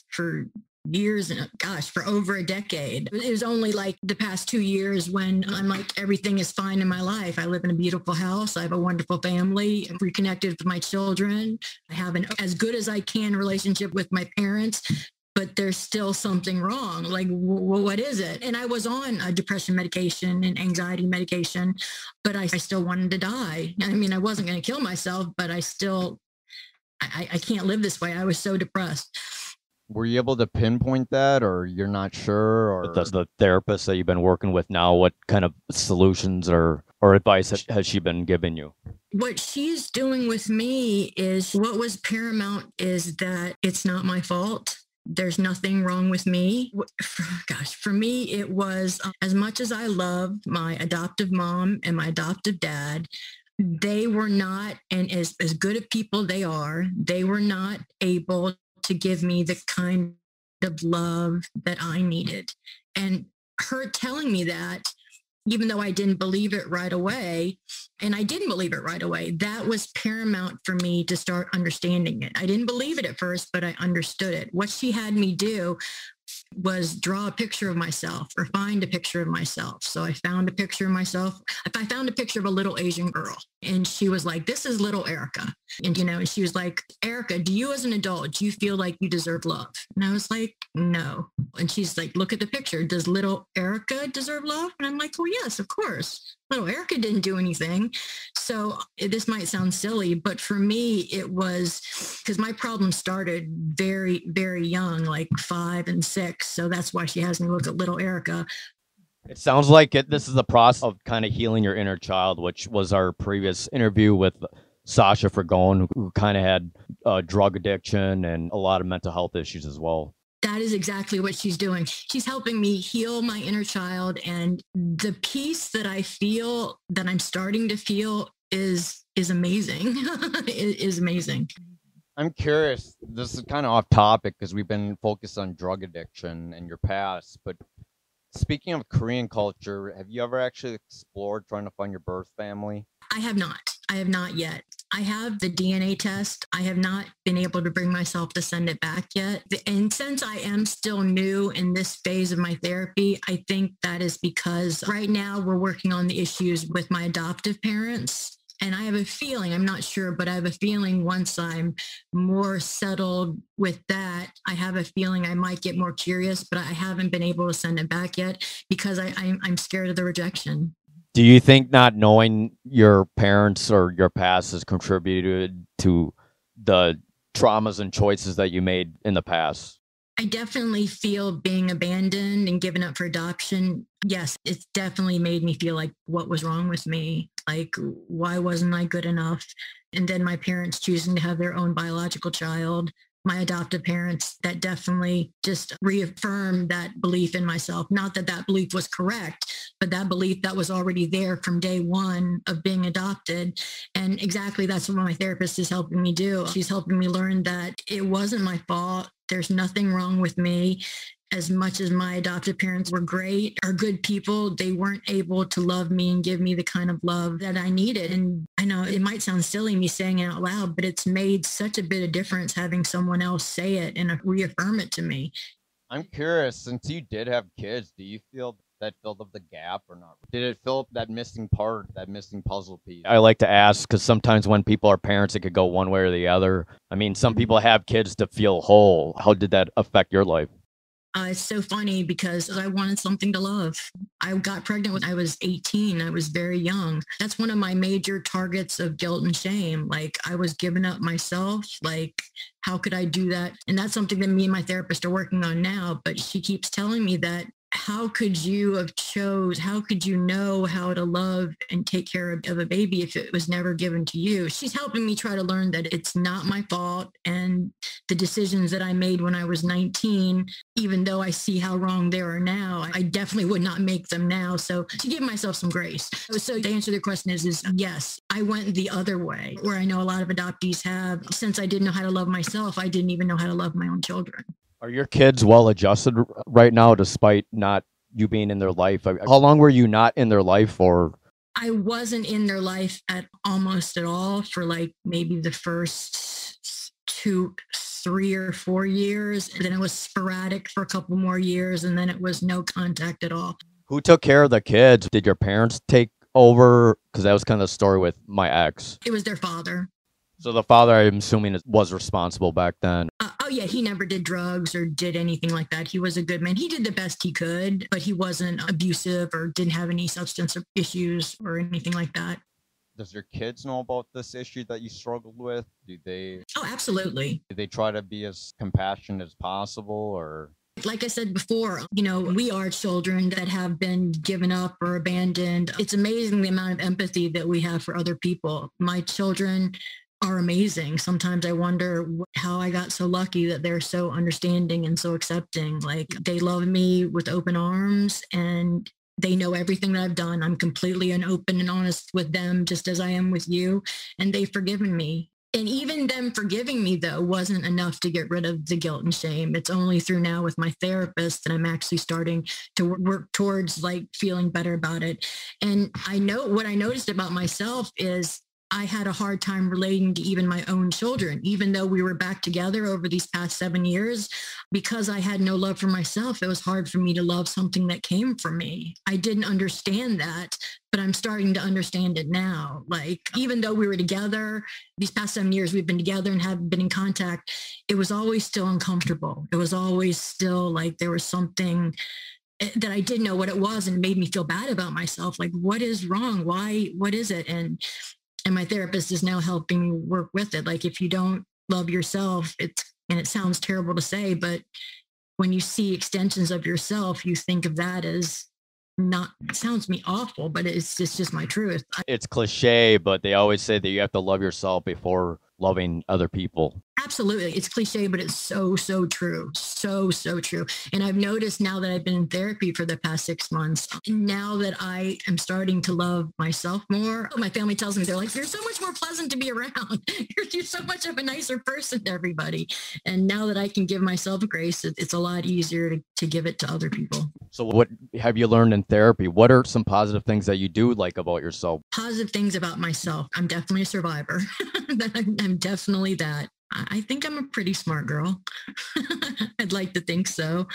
for years, and for over a decade. It was only like the past 2 years when I'm like, everything is fine in my life. I live in a beautiful house. I have a wonderful family. I'm reconnected with my children. I have an as good as I can relationship with my parents, but there's still something wrong. Like, what is it? And I was on a depression medication and anxiety medication, but I still wanted to die. I mean, I wasn't going to kill myself, but I can't live this way. I was so depressed. were you able to pinpoint that, or you're not sure? Or Does the therapist that you've been working with now, what kind of solutions or advice has she been giving you? What she's doing with me is, what was paramount is that it's not my fault. There's nothing wrong with me. For me, it was, as much as I love my adoptive mom and my adoptive dad, they were not, and as good of people they were not able to give me the kind of love that I needed. And her telling me that, even though I didn't believe it right away, and I didn't believe it right away, that was paramount for me to start understanding it. I didn't believe it at first, but I understood it. What she had me do was draw a picture of myself or find a picture of myself. So I found a picture of myself. I found a picture of a little Asian girl, and she was like, "This is little Erika." And, and she was like, "Erika, do you as an adult, do you feel like you deserve love?" And I was like, "No." And she's like, "Look at the picture. Does little Erika deserve love?" And I'm like, "Well, yes, of course. Little Erika didn't do anything." So this might sound silly, but for me, it was because my problem started very, very young, like 5 and 6. So that's why she has me look at little Erika. It sounds like this is the process of kind of healing your inner child, which was our previous interview with Sasha Fragone, who kind of had drug addiction and a lot of mental health issues as well. That is exactly what she's doing. She's helping me heal my inner child, and the peace that I feel, that I'm starting to feel, is amazing. It is amazing. I'm curious. This is kind of off topic because we've been focused on drug addiction and your past. But speaking of Korean culture, have you ever actually explored trying to find your birth family? I have not. I have not yet. I have the DNA test. I have not been able to bring myself to send it back yet. And since I am still new in this phase of my therapy, I think that is because right now we're working on the issues with my adoptive parents. And I have a feeling, I'm not sure, but I have a feeling once I'm more settled with that, I have a feeling I might get more curious, but I haven't been able to send it back yet because I'm scared of the rejection. Do you think not knowing your parents or your past has contributed to the traumas and choices that you made in the past? I definitely feel being abandoned and given up for adoption. Yes, it's definitely made me feel like what was wrong with me? Like, why wasn't I good enough? And then my parents choosing to have their own biological child. My adoptive parents, that definitely just reaffirmed that belief in myself. Not that that belief was correct, but that belief that was already there from day one of being adopted. And exactly that's what my therapist is helping me do. She's helping me learn that it wasn't my fault. There's nothing wrong with me. As much as my adoptive parents were great, are good people, they weren't able to love me and give me the kind of love that I needed. And I know it might sound silly me saying it out loud, but it's made such a bit of difference having someone else say it and reaffirm it to me. I'm curious, since you did have kids, do you feel that filled up the gap or not? Did it fill up that missing part, that missing puzzle piece? I like to ask because sometimes when people are parents, it could go one way or the other. I mean, some people have kids to feel whole. How did that affect your life? It's so funny because I wanted something to love. I got pregnant when I was 18. I was very young. That's one of my major targets of guilt and shame. Like, I was giving up myself. Like, how could I do that? And that's something that me and my therapist are working on now. But she keeps telling me that how could you know how to love and take care of a baby if it was never given to you? She's helping me try to learn that it's not my fault. And the decisions that I made when I was 19, even though I see how wrong they are now, I definitely would not make them now. So to give myself some grace. So the answer to the question is yes, I went the other way, where I know a lot of adoptees have. Since I didn't know how to love myself, I didn't even know how to love my own children. Are your kids well adjusted right now, despite not you being in their life? How long were you not in their life for? I wasn't in their life almost at all for like maybe the first 2, 3 or 4 years. And then it was sporadic for a couple more years. And then it was no contact at all. Who took care of the kids? Did your parents take over? Because that was kind of the story with my ex. It was their father. So the father, I'm assuming, was responsible back then. Oh, yeah. He never did drugs or did anything like that. He was a good man. He did the best he could, but he wasn't abusive or didn't have any substance issues or anything like that. Does your kids know about this issue that you struggled with? Do they? Oh, absolutely. Do they try to be as compassionate as possible, or? Like I said before, we are children that have been given up or abandoned. It's amazing the amount of empathy that we have for other people. My children are amazing. Sometimes I wonder how I got so lucky that they're so understanding and so accepting. Like, they love me with open arms and they know everything that I've done. I'm completely open and honest with them, just as I am with you. And they've forgiven me. And even them forgiving me, though, wasn't enough to get rid of the guilt and shame. It's only through now with my therapist that I'm actually starting to work towards like feeling better about it. And I know what I noticed about myself is I had a hard time relating to even my own children, even though we were back together over these past 7 years. Because I had no love for myself, it was hard for me to love something that came from me. I didn't understand that, but I'm starting to understand it now. Like, even though we were together, these past 7 years we've been together and have been in contact, it was always still uncomfortable. It was always still like there was something that I didn't know what it was, and it made me feel bad about myself. Like, what is wrong? Why? What is it? And my therapist is now helping me work with it. Like, if you don't love yourself, and it sounds terrible to say, but when you see extensions of yourself, you think of that as not, it sounds to me awful, but it's just my truth. It's cliche, but they always say that you have to love yourself before loving other people. Absolutely. It's cliche, but it's so, so true. So, so true. And I've noticed now that I've been in therapy for the past 6 months, now that I am starting to love myself more, my family tells me, they're like, you're so much more pleasant to be around. You're so much of a nicer person to everybody. And now that I can give myself grace, it's a lot easier to give it to other people. So what have you learned in therapy? What are some positive things that you do like about yourself? Positive things about myself. I'm definitely a survivor. I'm definitely that. I think I'm a pretty smart girl. I'd like to think so.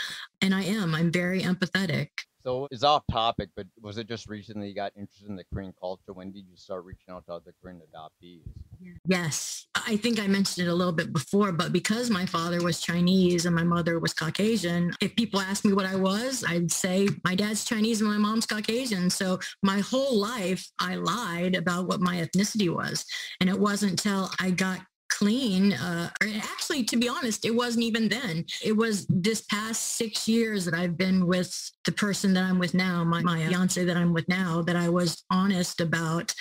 And I am. I'm very empathetic. So it's off topic, but was it just recently you got interested in the Korean culture? When did you start reaching out to other Korean adoptees? Yes. I think I mentioned it a little bit before, but because my father was Chinese and my mother was Caucasian, if people asked me what I was, I'd say my dad's Chinese and my mom's Caucasian. So my whole life, I lied about what my ethnicity was. And it wasn't until I got clean. Or actually, to be honest, it wasn't even then. It was this past 6 years that I've been with the person that I'm with now, my fiance that I'm with now, that I was honest about.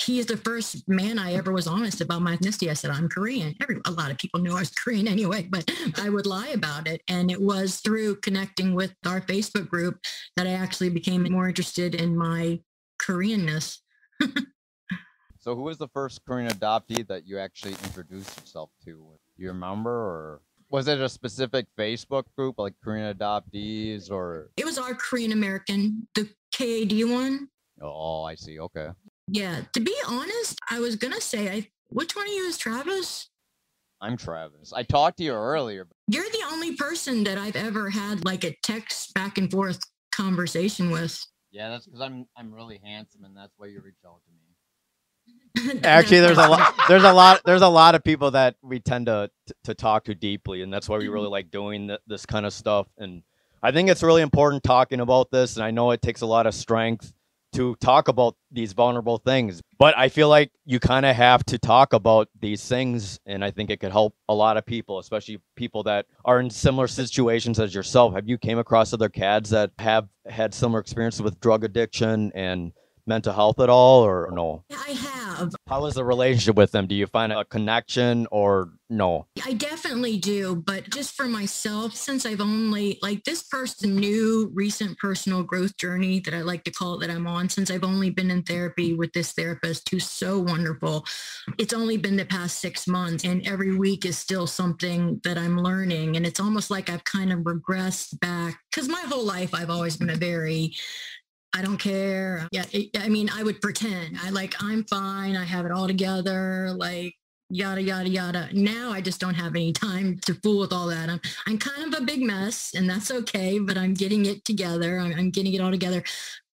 He is the first man I ever was honest about my ethnicity. I said, I'm Korean. A lot of people knew I was Korean anyway, but I would lie about it. And it was through connecting with our Facebook group that I actually became more interested in my Koreanness. So who was the first Korean adoptee that you actually introduced yourself to? Do you remember, or was it a specific Facebook group like Korean adoptees, or? It was our Korean American, the KAD one. Oh, I see. Okay. Yeah. To be honest, I was going to say, which one of you is Travis? I'm Travis. I talked to you earlier. You're the only person that I've ever had like a text back and forth conversation with. Yeah, that's because I'm really handsome, and that's why you reached out to me. Actually, there's a lot of people that we tend to talk to deeply, and that's why we really like doing this kind of stuff. And I think it's really important talking about this, and I know it takes a lot of strength to talk about these vulnerable things, but I feel like you kind of have to talk about these things, and I think it could help a lot of people, especially people that are in similar situations as yourself. Have you came across other KADS that have had similar experiences with drug addiction and mental health at all, or no? I have. How is the relationship with them? Do you find a connection or no? I definitely do, but just for myself, since I've only, like, this person, new recent personal growth journey that I like to call it, that I'm on, since I've only been in therapy with this therapist who's so wonderful. It's only been the past 6 months, and every week is still something that I'm learning. And it's almost like I've kind of regressed back, because my whole life I've always been a very, I don't care. Yeah, I mean, I would pretend. I'm fine. I have it all together. Like, yada, yada, yada. Now I just don't have any time to fool with all that. I'm kind of a big mess, and that's okay, but I'm getting it together. I'm getting it all together.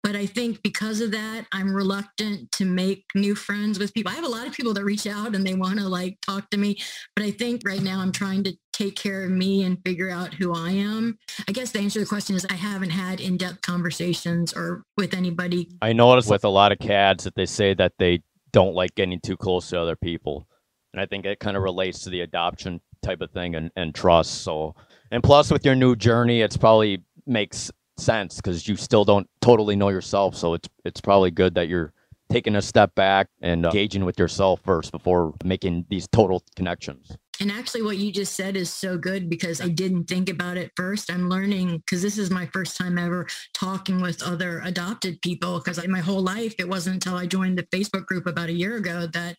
But I think because of that, I'm reluctant to make new friends with people. I have a lot of people that reach out and they want to like talk to me. But I think right now I'm trying to take care of me and figure out who I am. I guess the answer to the question is I haven't had in-depth conversations or with anybody. I notice with a lot of KADS that they say that they don't like getting too close to other people. And I think it kind of relates to the adoption type of thing and trust. So, and plus with your new journey, it's probably makes sense because you still don't totally know yourself. So it's probably good that you're taking a step back and engaging with yourself first before making these total connections. And actually what you just said is so good because I didn't think about it first. I'm learning because this is my first time ever talking with other adopted people, because my whole life, it wasn't until I joined the Facebook group about a year ago that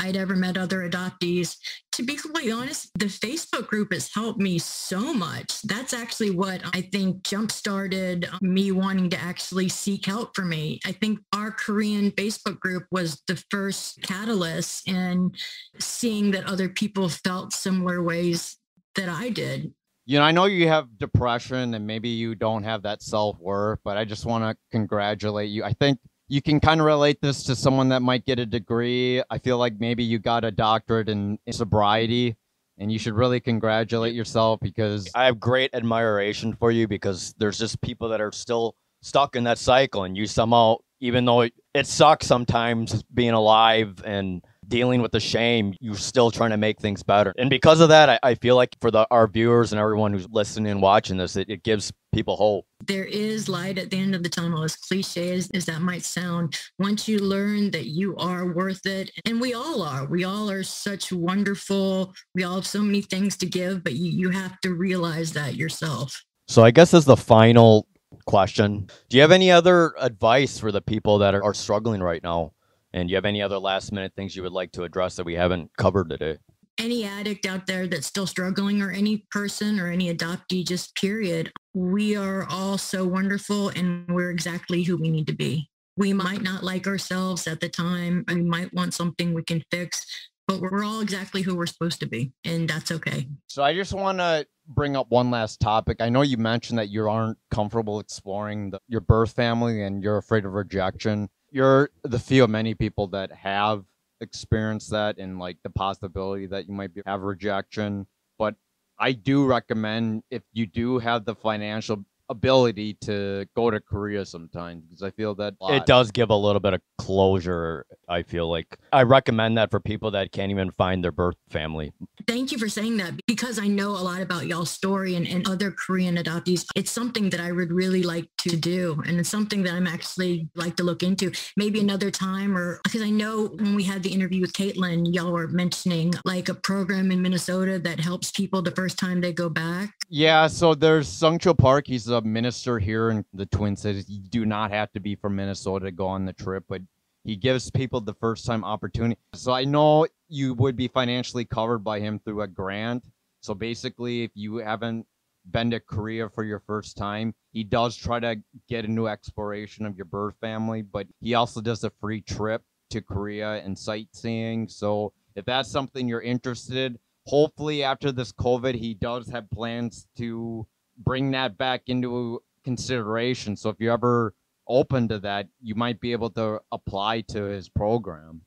I'd ever met other adoptees. To be completely honest, the Facebook group has helped me so much. That's actually what I think jump-started me wanting to actually seek help for me. I think our Korean Facebook group was the first catalyst in seeing that other people felt similar ways that I did. You know, I know you have depression and maybe you don't have that self-worth, but I just want to congratulate you. I think you can kind of relate this to someone that might get a degree. I feel like maybe you got a doctorate in sobriety, and you should really congratulate yourself because I have great admiration for you because there's just people that are still stuck in that cycle, and you somehow, even though it sucks sometimes being alive and dealing with the shame, you're still trying to make things better. And because of that, I feel like for our viewers and everyone who's listening and watching this, it gives people hope. There is light at the end of the tunnel, as cliche as that might sound. Once you learn that you are worth it, and we all are such wonderful, we all have so many things to give, but you have to realize that yourself. So I guess as the final question, do you have any other advice for the people that are struggling right now? And do you have any other last minute things you would like to address that we haven't covered today? Any addict out there that's still struggling, or any person or any adoptee, just period, we are all so wonderful, and we're exactly who we need to be. We might not like ourselves at the time. We might want something we can fix, but we're all exactly who we're supposed to be, and that's okay. So I just want to bring up one last topic. I know you mentioned that you aren't comfortable exploring your birth family and you're afraid of rejection. You're the few of many people that have experienced that, and like the possibility that you might have rejection. But I do recommend, if you do have the financial ability, to go to Korea sometimes, because I feel that it does give a little bit of closure. I feel like I recommend that for people that can't even find their birth family. Thank you for saying that, because I know a lot about y'all's story and other Korean adoptees. It's something that I would really like to do, and it's something that I'm actually like to look into maybe another time, or because I know when we had the interview with Caitlin, y'all were mentioning like a program in Minnesota that helps people the first time they go back. Yeah, so there's Sungcho Park. He's a minister here in the Twin Cities. You do not have to be from Minnesota to go on the trip, but he gives people the first time opportunity. So I know you would be financially covered by him through a grant. So basically, if you haven't been to Korea for your first time, he does try to get a new exploration of your birth family, but he also does a free trip to Korea and sightseeing. So if that's something you're interested in, hopefully after this COVID, he does have plans to bring that back into consideration. So if you're ever open to that, you might be able to apply to his program.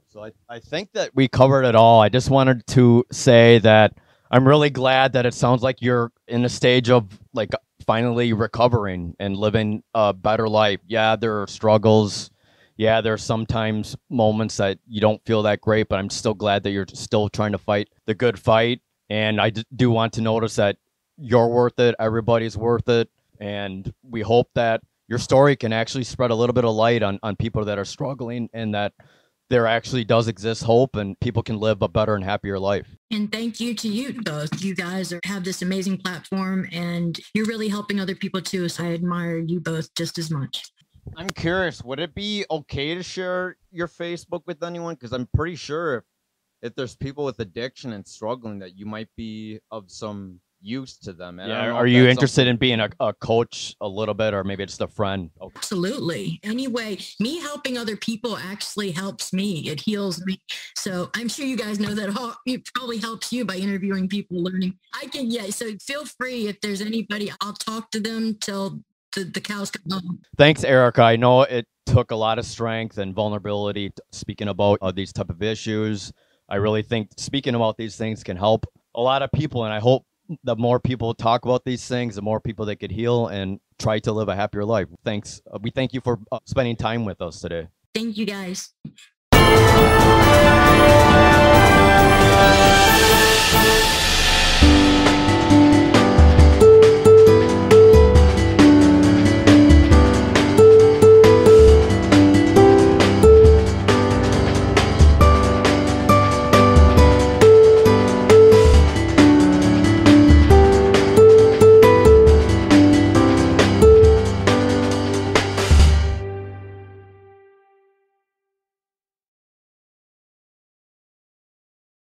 So I think that we covered it all. I just wanted to say that I'm really glad that it sounds like you're in a stage of like finally recovering and living a better life. Yeah, there are struggles. Yeah, there are sometimes moments that you don't feel that great, but I'm still glad that you're still trying to fight the good fight. And I do want to notice that you're worth it. Everybody's worth it. And we hope that your story can actually spread a little bit of light on people that are struggling, and that there actually does exist hope and people can live a better and happier life. And thank you to you both. You guys have this amazing platform, and you're really helping other people too. So I admire you both just as much. I'm curious, would it be okay to share your Facebook with anyone? Because I'm pretty sure if there's people with addiction and struggling, that you might be of some use to them. And yeah, are you interested in being a coach a little bit, or maybe just a friend? Okay. Absolutely. Anyway, me helping other people actually helps me. It heals me. So I'm sure you guys know that it probably helps you by interviewing people, learning. So feel free, if there's anybody, I'll talk to them till the cows come home. Thanks, Erika. I know it took a lot of strength and vulnerability speaking about these type of issues. I really think speaking about these things can help a lot of people, and I hope the more people talk about these things, the more people they could heal and try to live a happier life. Thanks. We thank you for spending time with us today. Thank you, guys.